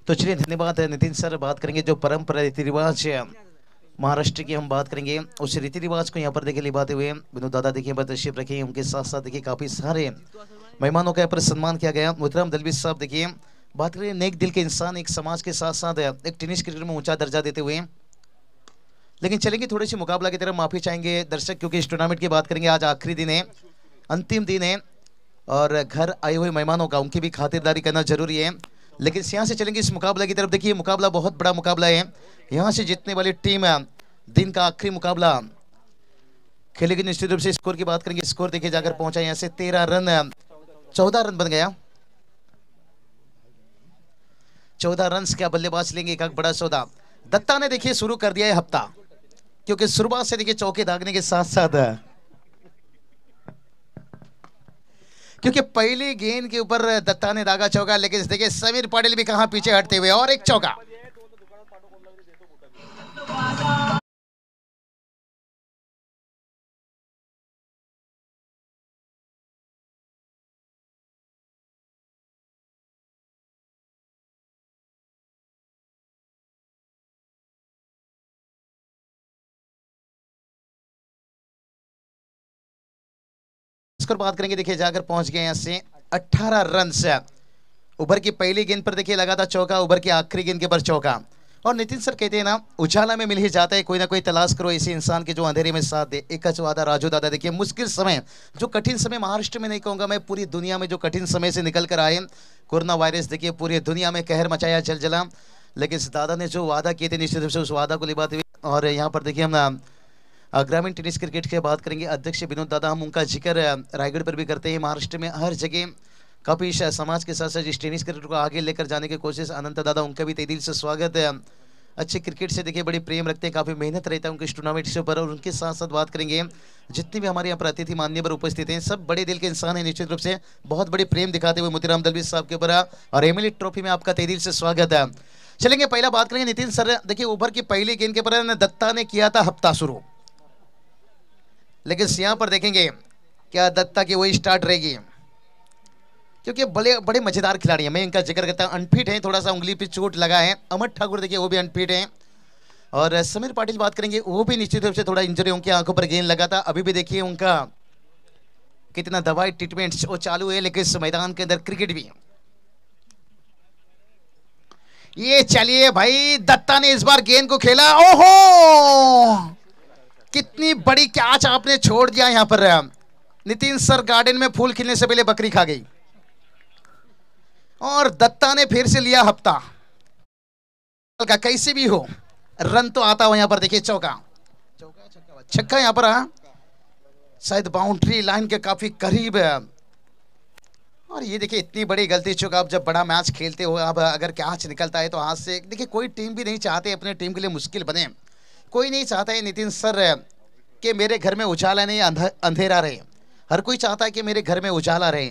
तो चलिए धन्यवाद नितिन सर. बात करेंगे जो परंपरा रीति रिवाज महाराष्ट्र की हम बात करेंगे उस रीति रिवाज को यहाँ पर देखिए लिबाते हुए विनोद दादा देखिए तशरीफ रखे. उनके साथ साथ देखिए काफी सारे मेहमानों का यहाँ पर सम्मान किया गया. मोतीराम दलवी साहब देखिए बात करें नेक दिल के इंसान एक समाज के साथ साथ एक टेनिस क्रिकेट में ऊंचा दर्जा देते हुए लेकिन चलेंगे थोड़ी सी मुकाबला की तरफ माफी चाहेंगे दर्शक, क्योंकि इस टूर्नामेंट की बात करेंगे आज आखिरी दिन है, अंतिम दिन है और घर आए हुए मेहमानों का उनकी भी खातिरदारी करना जरूरी है। लेकिन यहाँ से चलेंगे इस मुकाबला की तरफ। देखिए मुकाबला बहुत बड़ा मुकाबला है, यहाँ से जीतने वाली टीम दिन का आखिरी मुकाबला खेलेगी। निश्चित रूप से स्कोर की बात करेंगे, स्कोर देखिए जाकर पहुंचा यहाँ से 13 रन 14 रन बन गया। 14 रन क्या बल्लेबाज लेंगे, एक बड़ा सौदा। दत्ता ने देखिए शुरू कर दिया है हफ्ता, क्योंकि शुरुआत से देखिए चौके दागने के साथ साथ, क्योंकि पहली गेंद के ऊपर दत्ता ने दागा चौका, लेकिन देखिए समीर पाटिल भी कहां पीछे हटते हुए और एक चौका। स्कोर बात करेंगे, देखिए जाकर पहुंच गए यहाँ से 18 रन से। उभर की पहली गेंद पर देखिए लगा था चौका, उभर की आखिरी गेंद के पर चौका। और नितिन सर कहते हैं ना, उजाला में मिल ही जाता है, कोई ना कोई तलाश करो ऐसे इंसान के जो अंधेरे में साथ दे। एक वादा राजू दादा, देखिए मुश्किल समय, जो कठिन समय महाराष्ट्र में नहीं कहूंगा मैं, पूरी दुनिया में जो कठिन समय से निकल कर आए, कोरोना वायरस देखिए पूरी दुनिया में कहर मचाया, जला, लेकिन इस दादा ने जो वादा किए थे निश्चित रूप से उस वादा को निभाते हुए। और यहाँ पर देखिए हम ग्रामीण टेनिस क्रिकेट की बात करेंगे, अध्यक्ष विनोद दादा, हम उनका जिक्र रायगढ़ पर भी करते हैं। महाराष्ट्र में हर जगह काफ़ी समाज के साथ साथ जिस टेनिस क्रिकेट को आगे लेकर जाने की कोशिश, अनंत दादा उनका भी तहे दिल से स्वागत है। अच्छे क्रिकेट से देखिए बड़ी प्रेम रखते हैं, काफ़ी मेहनत रहता है उनके इस टूर्नामेंट से ऊपर। और उनके साथ साथ बात करेंगे जितने भी हमारे यहाँ पर अतिथि माननीय पर उपस्थित हैं, सब बड़े दिल के इंसान हैं, निश्चित रूप से बहुत बड़ी प्रेम दिखाते हुए मोतीराम दलवी साहब के ऊपर। और एमएलए ट्रॉफी में आपका तहे दिल से स्वागत है। चलेंगे पहला बात करेंगे नितिन सर, देखिए ओवर की पहली गेंद के ऊपर दत्ता ने किया था हफ्ता शुरू, लेकिन यहाँ पर देखेंगे क्या दत्ता की वही स्टार्ट रहेगी, क्योंकि बड़े बड़े मजेदार खिलाड़ी हैं। मैं इनका जिक्र करता हूँ, अनफिट है, थोड़ा सा उंगली पे चोट लगा है। अमर ठाकुर देखिए वो भी अनफिट है। और समीर पाटिल बात करेंगे, वो भी निश्चित रूप से थोड़ा इंजरी, उनकी आंखों पर गेंद लगा था। अभी भी देखिए उनका कितना दवाई ट्रीटमेंट वो चालू है, लेकिन इस मैदान के अंदर क्रिकेट भी। ये चलिए भाई, दत्ता ने इस बार गेंद को खेला, ओहो कितनी बड़ी कैच आपने छोड़ दिया यहाँ पर। नितिन सर गार्डन में फूल खिलने से पहले बकरी खा गई, और दत्ता ने फिर से लिया हफ्ता का। कैसे भी हो रन तो आता हो। यहाँ पर देखिए चौका, छक्का यहाँ पर, शायद बाउंड्री लाइन के काफी करीब है। और ये देखिए इतनी बड़ी गलती चूक, आप जब बड़ा मैच खेलते हो, अब अगर कैच निकलता है तो हाथ से, देखिए कोई टीम भी नहीं चाहते अपने टीम के लिए मुश्किल बने, कोई नहीं चाहता है नितिन सर कि मेरे घर में उजाला नहीं अंधेरा रहे, हर कोई चाहता है कि मेरे घर में उजाला रहे।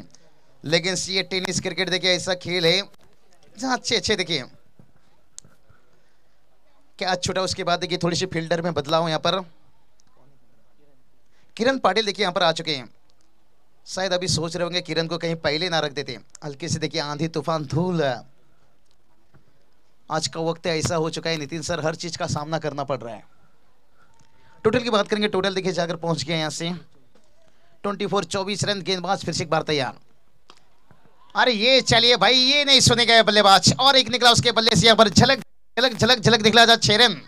लेकिन ये टेनिस क्रिकेट देखिए ऐसा खेल है जहाँ अच्छे देखिए क्या छूटा। उसके बाद देखिए थोड़ी सी फील्डर में बदलाव यहाँ पर। किरण पाटिल देखिए यहाँ पर आ चुके हैं, शायद अभी सोच रहे होंगे किरण को कहीं पहले ना रख देते। हल्की से देखिए आंधी तूफान धूल, आज का वक्त ऐसा हो चुका है नितिन सर, हर चीज का सामना करना पड़ रहा है। टोटल की बात करेंगे, टोटल देखिए जाकर पहुंच गए यहाँ से 24 रन। गेंदबाज फिर से एक बार तैयार। अरे ये चलिए भाई, ये नहीं सुने गए बल्लेबाज, और एक निकला उसके बल्ले से यहाँ पर झलक झलक झलक झलक दिखला जा 6 रन।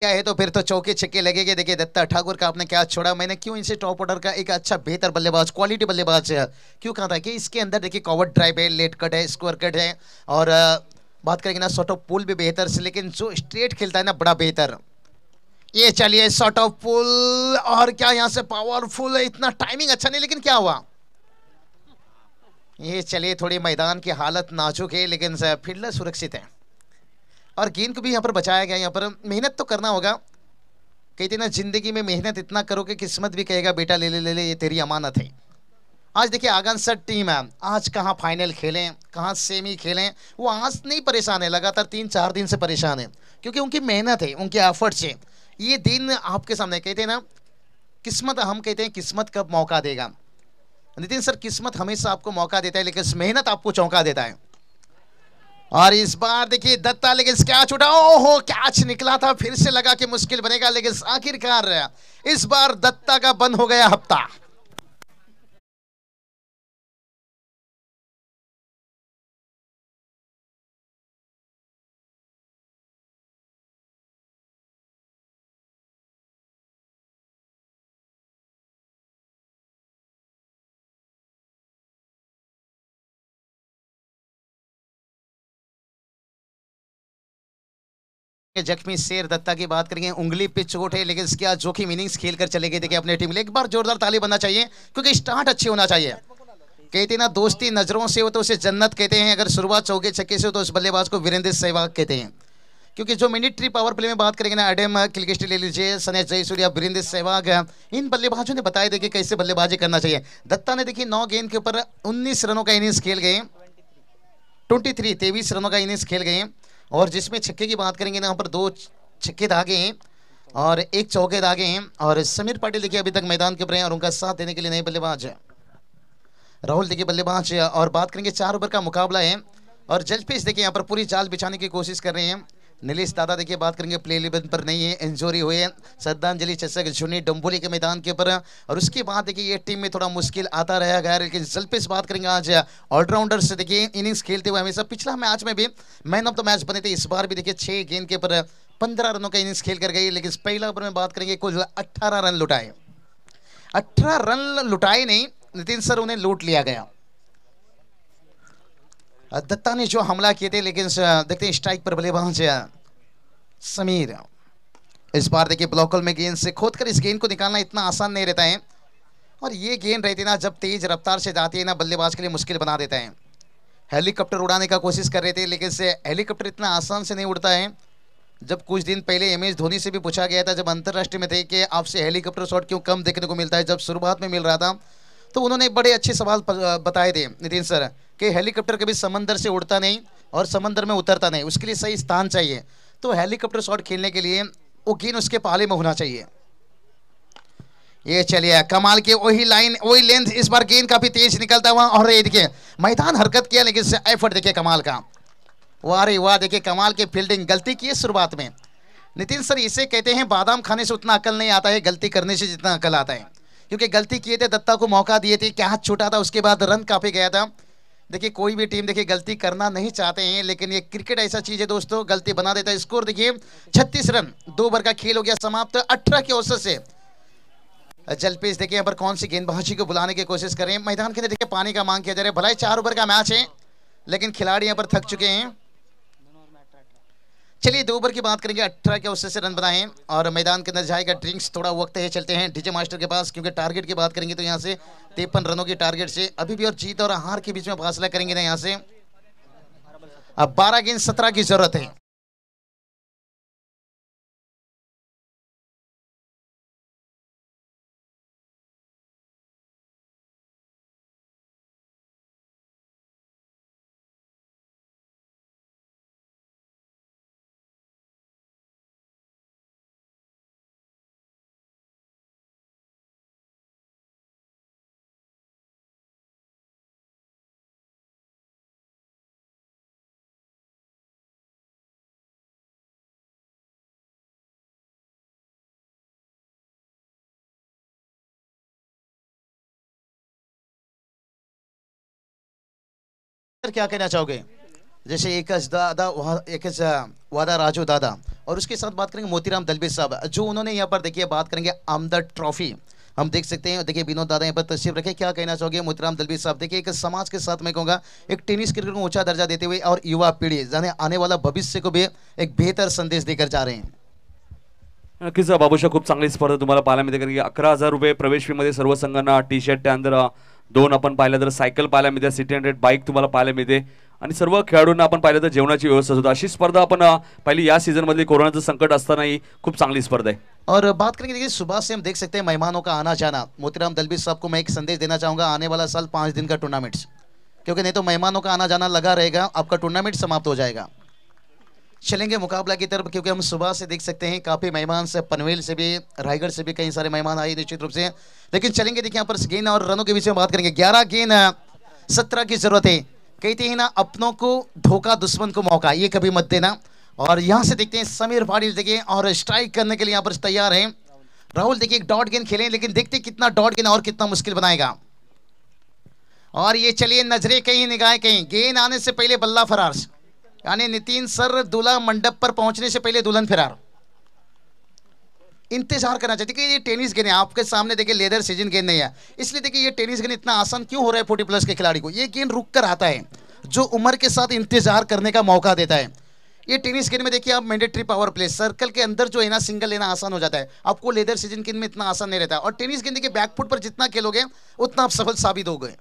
क्या है तो फिर तो चौके छक्के लगेंगे। देखिए दत्ता ठाकुर का आपने क्या छोड़ा, मैंने क्यों इनसे टॉप ऑर्डर का एक अच्छा बेहतर बल्लेबाज, क्वालिटी बल्लेबाज क्यों कहा था कि इसके अंदर देखिए कवर ड्राइव है, लेट कट है, स्क्वायर कट है, और बात करेंगे ना शॉर्ट ऑफ पुल भी बेहतर से, लेकिन जो स्ट्रेट खेलता है ना बड़ा बेहतर। ये चलिए शॉर्ट ऑफ पुल, और क्या यहाँ से पावरफुल है, इतना टाइमिंग अच्छा नहीं, लेकिन क्या हुआ। ये चलिए थोड़ी मैदान की हालत नाजुक है, लेकिन फील्डर सुरक्षित है, और गेंद को भी यहाँ पर बचाया गया। यहाँ पर मेहनत तो करना होगा, कहते ना जिंदगी में मेहनत इतना करो कि किस्मत भी कहेगा बेटा ले ले ले ले, ये तेरी अमानत है। आज देखिए आगानसर टीम है, आज कहाँ फाइनल खेलें, कहाँ सेमी खेलें, वो आज नहीं परेशान है, लगातार 3-4 दिन से परेशान है, क्योंकि उनकी मेहनत है, उनके एफर्ट से ये दिन आपके सामने। कहते हैं ना किस्मत, हम कहते हैं किस्मत कब मौका देगा, नितिन सर किस्मत हमेशा आपको मौका देता है, लेकिन मेहनत आपको चौंका देता है। और इस बार देखिए दत्ता लेकिन कैच उठा, ओहो कैच निकला था, फिर से लगा कि मुश्किल बनेगा, लेकिन आखिरकार इस बार दत्ता का बंद हो गया हफ्ता। जख्मी शेर दत्ता की बात करेंगे, उंगली पे चोट है, लेकिन क्या जोखिम इनिंग्स खेलकर चले गए देखिए अपने टीम। एक बार जोरदार ताली बनना चाहिए, क्योंकि स्टार्ट अच्छी होना चाहिए। कहते हैं ना, दोस्ती नजरों से हो तो उसे जन्नत कहते हैं, अगर शुरुआत चौके छक्के से हो तो उस बल्लेबाज को वीरेंद्र सहवाग कहते हैं। क्योंकि जो मिलिट्री पावर प्ले में बात करेंगे ना, एडम किलगिस्टी ले लीजिए, सनेश जयसूर्या, वीरेंद्र सहवाग, इन बल्लेबाजों ने बताया देखिए कैसे बल्लेबाजी करना चाहिए। दत्ता ने देखिए 9 गेंद के ऊपर 19 रनों का इनिंग्स खेल गए, 23 रनों का इनिंग्स खेल गए, और जिसमें छक्के की बात करेंगे ना, यहाँ पर 2 छक्के दागे हैं और 1 चौके दागे हैं। और समीर पाटिल देखिए अभी तक मैदान के ऊपर हैं, और उनका साथ देने के लिए नए बल्लेबाज है राहुल देखिए बल्लेबाज है। और बात करेंगे 4 ओवर का मुकाबला है, और जजपेश देखिए यहाँ पर पूरी जाल बिछाने की कोशिश कर रहे हैं। नीलेश दादा देखिए बात करेंगे प्ले 11 पर नहीं है, इंजरी हुए हैं। श्रद्धांजलि चषक झुनी डम्बोली के मैदान के ऊपर, और उसके बाद देखिए ये टीम में थोड़ा मुश्किल आता रहेगा। लेकिन जलपेश बात करेंगे आज ऑलराउंडर से देखिए इनिंग्स खेलते हुए हमेशा पिछला मैच में भी मैन ऑफ द मैच बने थे, इस बार भी देखिए 6 गेंद के ऊपर 15 रनों का इनिंग्स खेल कर गई। लेकिन पहला ओवर में बात करेंगे कुल 18 रन लुटाए, 18 रन लुटाए नहीं नितिन सर, उन्हें लूट लिया गया। दत्ता ने जो हमला किए थे, लेकिन देखते हैं स्ट्राइक पर बल्लेबाज समीर। इस बार देखिए ब्लॉकल में गेंद से खोदकर इस गेंद को निकालना इतना आसान नहीं रहता है, और ये गेंद रहती है ना, जब तेज रफ्तार से जाती है ना, बल्लेबाज के लिए मुश्किल बना देता है। हेलीकॉप्टर उड़ाने का कोशिश कर रहे थे, लेकिन से हेलीकॉप्टर इतना आसान से नहीं उड़ता है। जब कुछ दिन पहले MS धोनी से भी पूछा गया था, जब अंतर्राष्ट्रीय में थे, कि आपसे हेलीकॉप्टर शॉट क्यों कम देखने को मिलता है, जब शुरुआत में मिल रहा था, तो उन्होंने बड़े अच्छे सवाल बताए थे नितिन सर, कि हेलीकॉप्टर कभी समंदर से उड़ता नहीं और समंदर में उतरता नहीं, उसके लिए सही स्थान चाहिए। तो हेलीकॉप्टर शॉट खेलने के लिए वो गेंद उसके पाले में होना चाहिए। ये चलिए कमाल की वही लाइन वही लेंथ, इस बार गेंद काफी तेज निकलता हुआ, और ये देखिए मैदान हरकत किया, लेकिन एफर्ट देखिए कमाल का, वाह रे वाह, देखिए कमाल की फील्डिंग। गलती की है शुरुआत में नितिन सर, इसे कहते हैं बादाम खाने से उतना अकल नहीं आता है, गलती करने से जितना अकल आता है। क्योंकि गलती किए थे, दत्ता को मौका दिए थे, क्या हाथ छूटा था, उसके बाद रन काफी गया था। देखिए कोई भी टीम देखिए गलती करना नहीं चाहते हैं, लेकिन ये क्रिकेट ऐसा चीज है दोस्तों, गलती बना देता है। स्कोर देखिए 36 रन, 2 ओवर का खेल हो गया समाप्त, 18 के औसत से। जलपेश देखिए यहाँ पर कौन सी गेंदबाजी को बुलाने की कोशिश कर रहे हैं। मैदान के अंदर देखिए पानी का मांग किया जा रहा है, भला 4 ओवर का मैच है, लेकिन खिलाड़ी यहाँ पर थक चुके हैं। चलिए 2 ओवर की बात करेंगे, 18 के औसत से रन बनाए हैं, और मैदान के अंदर जाएगा ड्रिंक्स, थोड़ा वक्त है, चलते हैं डीजे मास्टर के पास। क्योंकि टारगेट की बात करेंगे तो यहाँ से 53 रनों की टारगेट से अभी भी, और जीत और हार के बीच में फासला करेंगे ना यहाँ से। अब 12 गेंद 17 की जरूरत है। क्या कहना चाहोगे? जैसे एक दादा एक वादा राजू दादा, और उसके साथ बात करेंगे मोतीराम दलबी साहब, जो उन्होंने यहाँ पर देखिए बात करेंगे आमदर ट्रॉफी हम देख सकते हैं। देखिए विनोद दादा यहाँ पर तशरीफ रखे, क्या कहना चाहोगे मोतीराम दलबी साहब? देखिए एक समाज के साथ मैं कहूँगा एक टेनिस क्रिकेट को ऊंचा दर्जा देते हुए, और युवा पीढ़ी जाने आने वाला भविष्य को भी एक बेहतर संदेश देकर जा रहे हैं। नक्कीच बाबूशा, खूप चांगली स्पर्धा तुम्हाला पाहायला मिळते, कारण की 11,000 रुपये प्रवेश फीमध्ये सर्व संघांना टी शर्ट, त्यानंतर 2 आपण पाहिलं तर सायकल पाहायला मिळते, सिटी 100 बाईक तुम्हाला पाहायला मिळते, आणि सर्व खेळाडूंना आपण पाहिलं तर जेवणाची व्यवस्था होती। अशी स्पर्धा आपण पहिली या सीझन मधली कोरोनाचं संकट असतानाही खूप चांगली स्पर्धा आहे। और बात करेंगे देखिए सुबह से हम देख सकते हैं मेहमानों का आना जाना। मोतीराम दलबी साहब को मैं एक संदेश देना चाहूंगा, आने वाला साल 5 दिन का टूर्नामेंट, क्योंकि नहीं तो मेहमानों का आना जाना लगा रहेगा, आपका टूर्नामेंट समाप्त हो जाएगा। चलेंगे मुकाबला की तरफ, क्योंकि हम सुबह से देख सकते हैं काफी मेहमान से, पनवेल से भी, रायगढ़ से भी कई सारे मेहमान आए निश्चित रूप से। लेकिन चलेंगे देखिए यहाँ पर गेंद और रनों के बीच में बात करेंगे। 11 गेंद 17 की जरूरत है, कहते हैं ना, अपनों को धोखा दुश्मन को मौका, ये कभी मत देना। और यहां से देखते हैं समीर पाटिल देखिए, और स्ट्राइक करने के लिए यहां पर तैयार हैं। राहुल देखिए एक डॉट गेंद खेले, लेकिन देखते कितना डॉट गेंद और कितना मुश्किल बनाएगा। और ये चलिए नजरे कहीं निगाहें कहीं, गेंद आने से पहले बल्ला फरार, यानी नितिन सर दूल्हा मंडप पर पहुंचने से पहले दुल्हन फरार। इंतजार करना चाहिए कि ये टेनिस गेंद है, आपके सामने देखिए लेदर सीजन गेंद नहीं है, इसलिए देखिए ये टेनिस गेंद इतना आसान क्यों हो रहा है 40+ के खिलाड़ी को। ये गेंद रुक कर आता है, जो उम्र के साथ इंतजार करने का मौका देता है। ये टेनिस गेंद में देखिए आप मैंडेटरी पावर प्ले, सर्कल के अंदर जो है ना सिंगल लेना आसान हो जाता है, आपको लेदर सीजन गेंद में इतना आसान नहीं रहता है। और टेनिस गेंद के बैकफुट पर जितना खेलोगे उतना आप सफल साबित हो गए।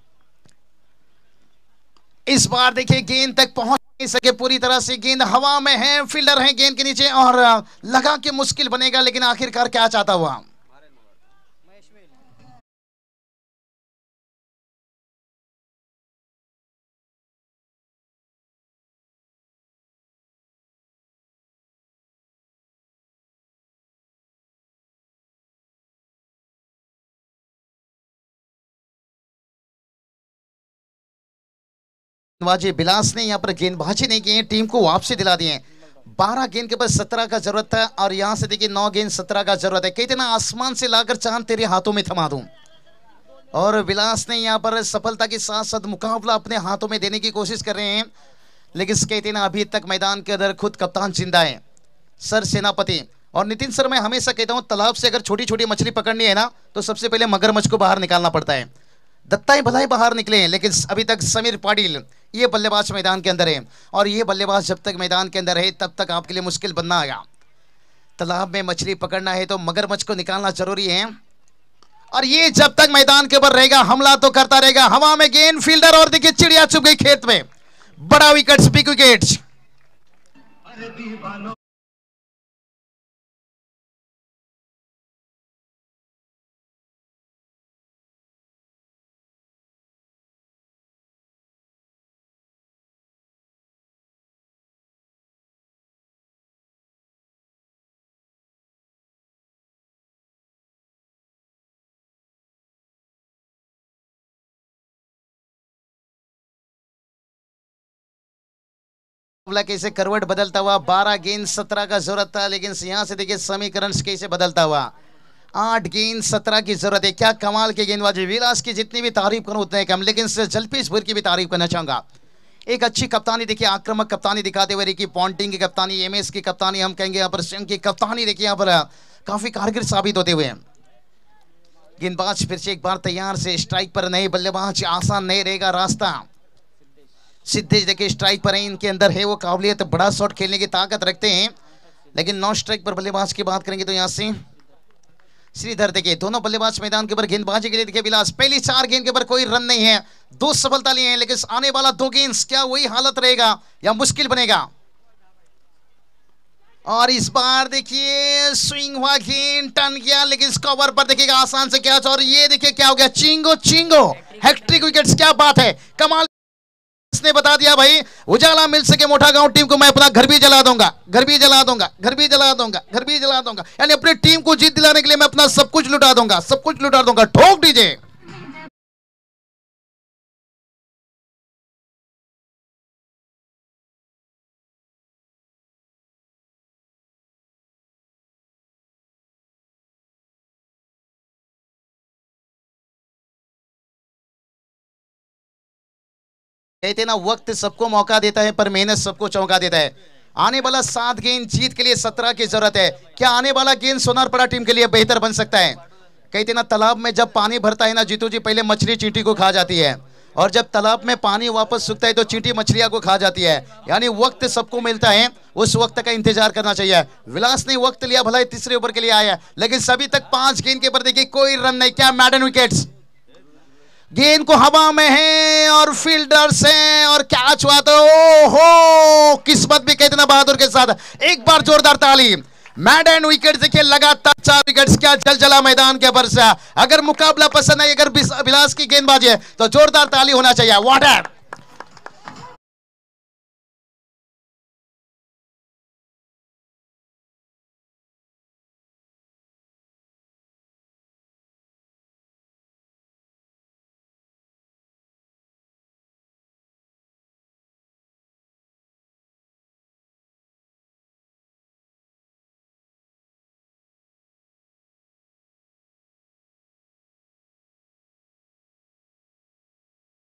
इस बार देखिए गेंद तक पहुंच नहीं सके पूरी तरह से, गेंद हवा में है, फील्डर है गेंद के नीचे, और लगा के मुश्किल बनेगा, लेकिन आखिरकार क्या चाहता हुआ। गेंदबाजी बिलास ने यहाँ पर गेंदबाजी नहीं की, टीम को वापसी दिला दिए। 12 गेंद के बाद 17 का जरूरत था, और यहां से देखिए 9 गेंद 17 का जरूरत है। कहते ना आसमान से लाकर चांद तेरे हाथों में थमा दूं। और विलास ने यहाँ पर सफलता के साथ साथ मुकाबला अपने हाथों में देने की कोशिश कर रहे हैं, लेकिन कहते ना अभी तक मैदान के अंदर खुद कप्तान जिंदा है, सर सेनापति। और नितिन सर, मैं हमेशा कहता हूं तालाब से अगर छोटी छोटी मछली पकड़नी है ना, तो सबसे पहले मगरमच्छ को बाहर निकालना पड़ता है। दत्ताई भलाई बाहर निकले हैं, लेकिन अभी तक समीर पाटिल ये बल्लेबाज मैदान के अंदर है, और ये बल्लेबाज जब तक मैदान के अंदर है तब तक आपके लिए मुश्किल बनना आएगा। तालाब में मछली पकड़ना है तो मगरमच्छ को निकालना जरूरी है, और ये जब तक मैदान के ऊपर रहेगा हमला तो करता रहेगा। हवा में गेंद, फील्डर, और देखिए चिड़िया चुप गई खेत में, बड़ा विकेट, बिग विकेट। कैसे करवट बदलता हुआ, 12 गेंद 17 का जरूरत था, लेकिन यहां से देखिए समीकरण कैसे बदलता हुआ। 8 गेंद 17 की जरूरत है। क्या कमाल के गेंदबाजी, विलास की जितनी भी तारीफ करूं उतने कम, लेकिन जलपीशपुर की भी तारीफ करना चाहूंगा। एक अच्छी कप्तानी देखिए, आक्रामक कप्तानी दिखाते हुए रिकी पॉन्टिंग की कप्तानी, एमएस की कप्तानी, हम कहेंगे यहाँ पर सिंह की कप्तानी देखिए यहाँ पर काफी कारगर साबित होते हुए। गेंदबाज फिर से एक बार तैयार से स्ट्राइक पर, नहीं बल्लेबाज, आसान नहीं रहेगा रास्ता। सिद्धेश देखिए स्ट्राइक पर है, इनके अंदर है वो काबिलियत, बड़ा शॉट खेलने की ताकत रखते हैं, लेकिन नॉन स्ट्राइक पर बल्लेबाज की बात करेंगे तो यहां से श्रीधर देखिए, दोनों बल्लेबाज मैदान के ऊपर गेंदबाजी के लिए देखिए। विलास पहली 4 गेंद के ऊपर कोई रन नहीं है, 2 सफलता लिए हैं, लेकिन आने वाला 2 गेंद क्या वही हालत रहेगा या मुश्किल बनेगा। और इस बार देखिए स्विंग हुआ, गेंद टर्न किया, लेकिन कवर पर देखिएगा आसान से कैच, और ये देखिए क्या हो गया, चिंगो चिंगो हैट्रिक विकेट्स, क्या बात है, कमाल। इसने बता दिया भाई, उजाला मिल सके मोटा गांव टीम को मैं अपना घर भी जला दूंगा, घर भी जला दूंगा, घर भी जला दूंगा, घर भी जला दूंगा, यानी अपनी टीम को जीत दिलाने के लिए मैं अपना सब कुछ लुटा दूंगा, सब कुछ लुटा दूंगा। ठोक दीजिए। कहते ना वक्त सबको मौका देता है, पर मेहनत सबको चौंका देता है। आने वाला 7 गेंद जीत के लिए 17 की जरूरत है। क्या आने वाला गेंद सोनारपड़ा टीम के लिए बेहतर बन सकता है। कहते ना तालाब में जब पानी भरता है ना जीतू जी, पहले मछली चींटी को खा जाती है, और जब तालाब में पानी वापस सूखता है तो चींटी मछलियां को खा जाती है, यानी वक्त सबको मिलता है, उस वक्त का इंतजार करना चाहिए। विलास ने वक्त लिया, भला तीसरे ओवर के लिए आया, लेकिन सभी तक 5 गेंद के ऊपर देखिए कोई रन नहीं। क्या मैडन विकेट्स, गेंद को हवा में है और फील्डर्स हैं, और कैच हुआ तो ओहो, किस्मत भी कहते ना बहादुर के साथ। एक बार जोरदार ताली। मैडन विकेट देखिए, लगातार 4 विकेट्स, क्या जलजला मैदान के ऊपर से। अगर मुकाबला पसंद है, अगर विलास की गेंदबाजी है तो जोरदार ताली होना चाहिए। व्हाट है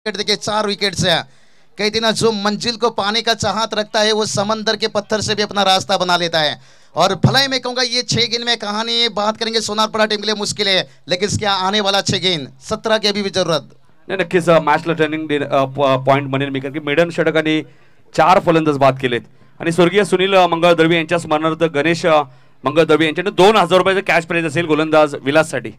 देखिए 4 विकेट से। कहते ना जो मंजिल को पाने का चाहत रखता है वो समंदर के पत्थर से भी अपना रास्ता बना लेता है। और भलाई मैं कहूंगा ये 6 गेंद में कहानी बात करेंगे सोनारपडा टीम के लिए मुश्किल है, लेकिन क्या आने वाला 6 गेंद 17 की अभी भी जरूरत नाही. नक्कीच मॅचला टर्निंग पॉईंट बनेल मी, कारण की मेडन षटकांनी 4 फलंदाज बाद केलेत आणि स्वर्गीय सुनील मंगळ दळवी यांच्या स्मरणार्थ गणेश मंगळ दळवी यांच्याकडे 2000 रुपयाचं कॅश प्राइज असेल गोलंदाज विलाससाठी.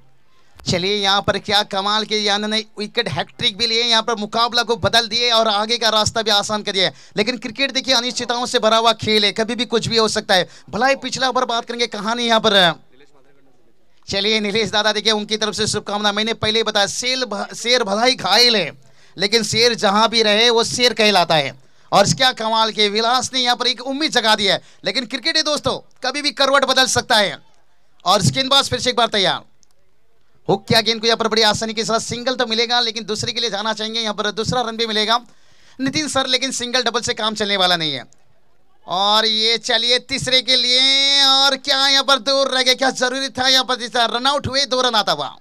चलिए यहाँ पर क्या कमाल के यान ने विकेट हैट्रिक भी लिए, यहाँ पर मुकाबला को बदल दिए और आगे का रास्ता भी आसान कर दिया। लेकिन क्रिकेट देखिए अनिश्चितताओं से भरा हुआ खेल है, कभी भी कुछ भी हो सकता है। भलाई पिछला ओवर बात करेंगे कहानी यहाँ पर। चलिए नीलेश दादा देखिए उनकी तरफ से शुभकामना। मैंने पहले ही बताया शेर भलाई घायल है, लेकिन शेर जहां भी रहे वो शेर कहलाता है। और क्या कमाल के विलास ने यहाँ पर एक उम्मीद जगा दी है। लेकिन क्रिकेट है दोस्तों, कभी भी करवट बदल सकता है। और गेंदबाज फिर से एक बार तैयार, हुक किया गेंद को यहाँ पर बड़ी आसानी के साथ। सिंगल तो मिलेगा, लेकिन दूसरे के लिए जाना चाहेंगे, यहाँ पर दूसरा रन भी मिलेगा नितिन सर, लेकिन सिंगल डबल से काम चलने वाला नहीं है। और ये चलिए तीसरे के लिए, और क्या यहाँ पर दूर रह गया, क्या जरूरी था यहाँ पर रन आउट हुए, 2 रन आता हुआ।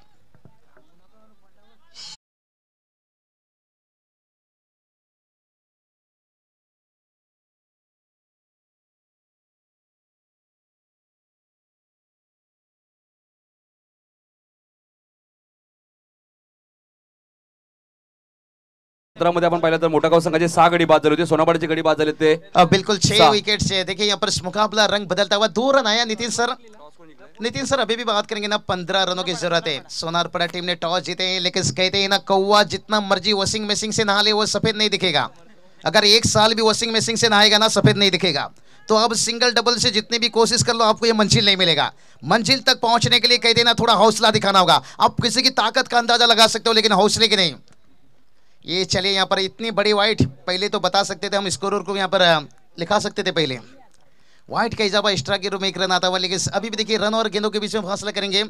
मध्ये आपण पाहिलं तर मोठा गाव संघाचे 6 गडी बाद झाले होते, सोनाबाडचे गडी बाद झाले ते बिल्कुल 6 विकेट से। देखिए यहाँ पर मुकाबला रंग बदलता हुआ, 2 रन आया नितिन सर। नितिन सर अभी भी बात करेंगे ना, 15 रनों की जरूरत है। सोनारपड़ा टीम ने टॉस जीते हैं, लेकिन कहते हैं ना कौवा जितना मर्जी वॉशिंग मशीन से नहा ले वो सफेद नहीं दिखेगा। अगर 1 साल भी वॉशिंग मशीन से नहाएगा ना, सफेद नहीं दिखेगा। तो अब सिंगल डबल से जितनी भी कोशिश कर लो, आपको ये मंजिल नहीं मिलेगा। मंजिल तक पहुंचने के लिए कहते हैं ना थोड़ा हौसला दिखाना होगा। आप किसी की ताकत का अंदाजा लगा सकते हो, लेकिन हौसले की नहीं। ये चलिए यहाँ पर इतनी बड़ी वाइट पहले तो बता सकते थे हम, स्कोरर को यहाँ पर लिखा सकते थे पहले। वाइट का इजाफा एक्स्ट्रा के रूप में 1 रन आता हुआ, लेकिन अभी भी देखिए रन और गेंदों के बीच में फासला करेंगे।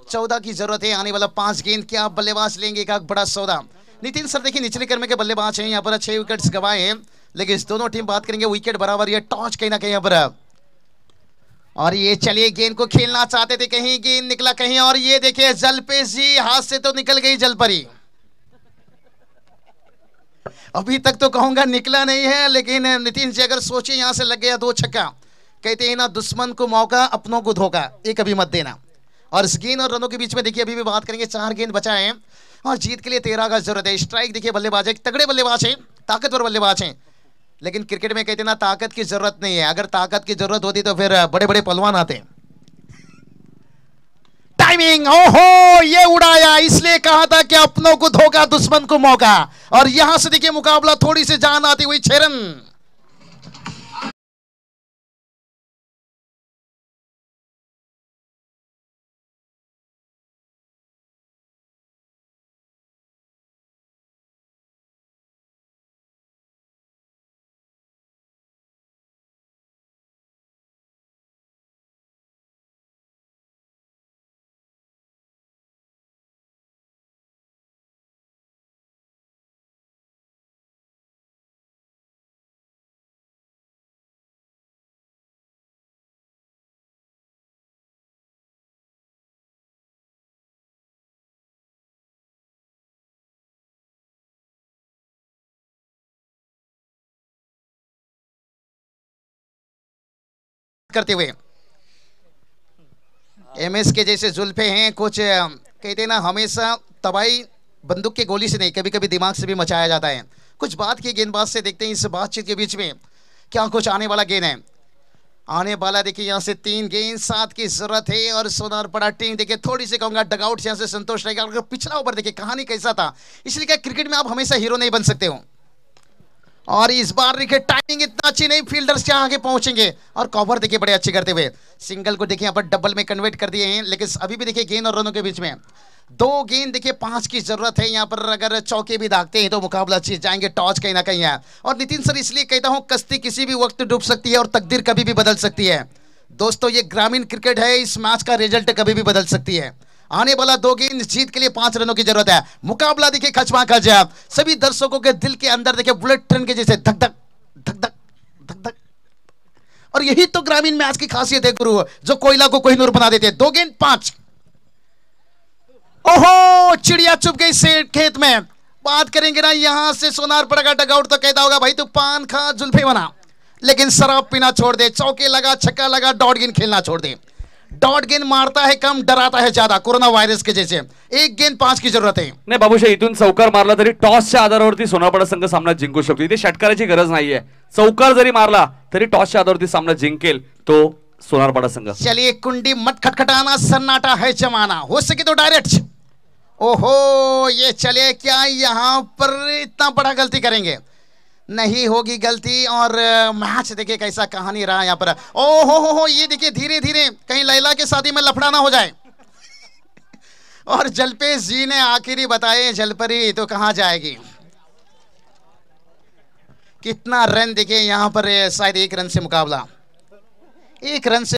14 की जरूरत है, आने वाला 5 गेंद। क्या बल्लेबाज लेंगे, एक बड़ा सौदा। नितिन सर देखिए निचले क्रम के बल्लेबाज हैं, यहाँ पर 6 विकेट्स गवाए हैं, लेकिन दोनों टीम बात करेंगे विकेट बराबर। ये टॉस कहीं ना कहीं यहाँ पर। और ये चलिए गेंद को खेलना चाहते थे, कहीं गेंद निकला कहीं। और ये देखिए जलपेश जी हाथ से तो निकल गई जलपरी। अभी तक तो कहूंगा निकला नहीं है, लेकिन नितिन जी अगर सोचे यहां से लग गया 2 छक्का। कहते हैं ना दुश्मन को मौका अपनों को धोखा, ये कभी मत देना। और इस गेंद और रनों के बीच में देखिए अभी भी बात करेंगे 4 गेंद बचाए हैं, और जीत के लिए 13 का जरूरत है। स्ट्राइक देखिए बल्लेबाज है, तगड़े बल्लेबाज हैं, ताकतवर बल्लेबाज हैं। लेकिन क्रिकेट में कहते हैं ना ताकत की जरूरत नहीं है, अगर ताकत की जरूरत होती तो फिर बड़े बड़े पहलवान आते। टाइमिंग, ओहो ये उड़ाया, इसलिए कहा था कि अपनों को धोखा दुश्मन को मौका। और यहां से देखिए मुकाबला थोड़ी सी जान आती हुई 6 रन। करते हुए एमएस के जैसे जुल्फे हैं, कुछ कहते ना हमेशा तबाही बंदूक के गोली से नहीं, कभी कभी दिमाग से भी मचाया जाता है। कुछ बात की गेंदबाज से देखते हैं इस बातचीत के बीच में क्या कुछ आने वाला गेंद है। आने वाला देखिए यहाँ से 3 गेंद, 7 की जरूरत है। और सोनारपड़ा टीम देखिए थोड़ी सी कहूंगा डगआउट से यहाँ से संतोष रहेगा। अगर पिछला ओवर देखिए कहानी कैसा था, इसलिए क्या क्रिकेट में आप हमेशा हीरो नहीं बन सकते हो। और इस बार देखिए टाइमिंग इतना अच्छी नहीं, फील्डर्स क्या आगे पहुंचेंगे। और कवर देखिए बड़े अच्छे करते हुए सिंगल को देखिए यहाँ पर डबल में कन्वर्ट कर दिए हैं। लेकिन अभी भी देखिए गेंद और रनों के बीच में 2 गेंद देखिए 5 की जरूरत है। यहाँ पर अगर चौके भी दागते हैं तो मुकाबला अच्छी जाएंगे, टॉस कहीं ना कहीं है। और नितिन सर इसलिए कहता हूं कश्ती किसी भी वक्त डूब सकती है और तकदीर कभी भी बदल सकती है। दोस्तों ये ग्रामीण क्रिकेट है, इस मैच का रिजल्ट कभी भी बदल सकती है। आने वाला 2 गेंद, जीत के लिए 5 रनों की जरूरत है। मुकाबला देखिए खचमा खच है, सभी दर्शकों के दिल के अंदर देखिए बुलेट ट्रेन के जैसे धक धक धक धक धक धक। और यही तो ग्रामीण मैच की खासियत है गुरु, जो कोयला को कोहिनूर बना देते हैं। 2 गेंद 5। ओहो चिड़िया चुप गई से खेत में, बात करेंगे ना यहाँ से सोनारपड़ा का डगआउट तो कहता होगा भाई तू पान खा जुल्फे बना, लेकिन शराब पीना छोड़ दे, चौके लगा छक्का लगा डॉट गेंद खेलना छोड़ दे। डॉट गेंद मारता है कम, डराता है ज्यादा, कोरोना वायरस के जैसे। एक गेंद 5 की जरूरत है। नाही बाबूशाही, इथून चौकार मारला तरी टॉसच्या आधारावरती सोनारपडा संघ सामना जिंकू शकतो, इथे षटकाराची गरज नाहीये। चौकार जरी मारला तरी टॉसच्या आधारावरती सामना जिंकेल तो सोनारपडा संघ। चलिए कुंडी मत खटखटाना, सन्नाटा है जमाना, हो सके तो डायरेक्ट। ओहो ये चले क्या यहाँ पर इतना बड़ा गलती करेंगे? नहीं होगी गलती। और मैच देखिए कैसा कहानी रहा यहाँ पर। ओहो ये देखिए धीरे धीरे कहीं लैला के शादी में लफड़ा ना हो जाए। और जलपेश जी ने आखिरी बताए जलपरी तो कहाँ जाएगी। कितना रन देखिए यहाँ पर, शायद 1 रन से मुकाबला, 1 रन से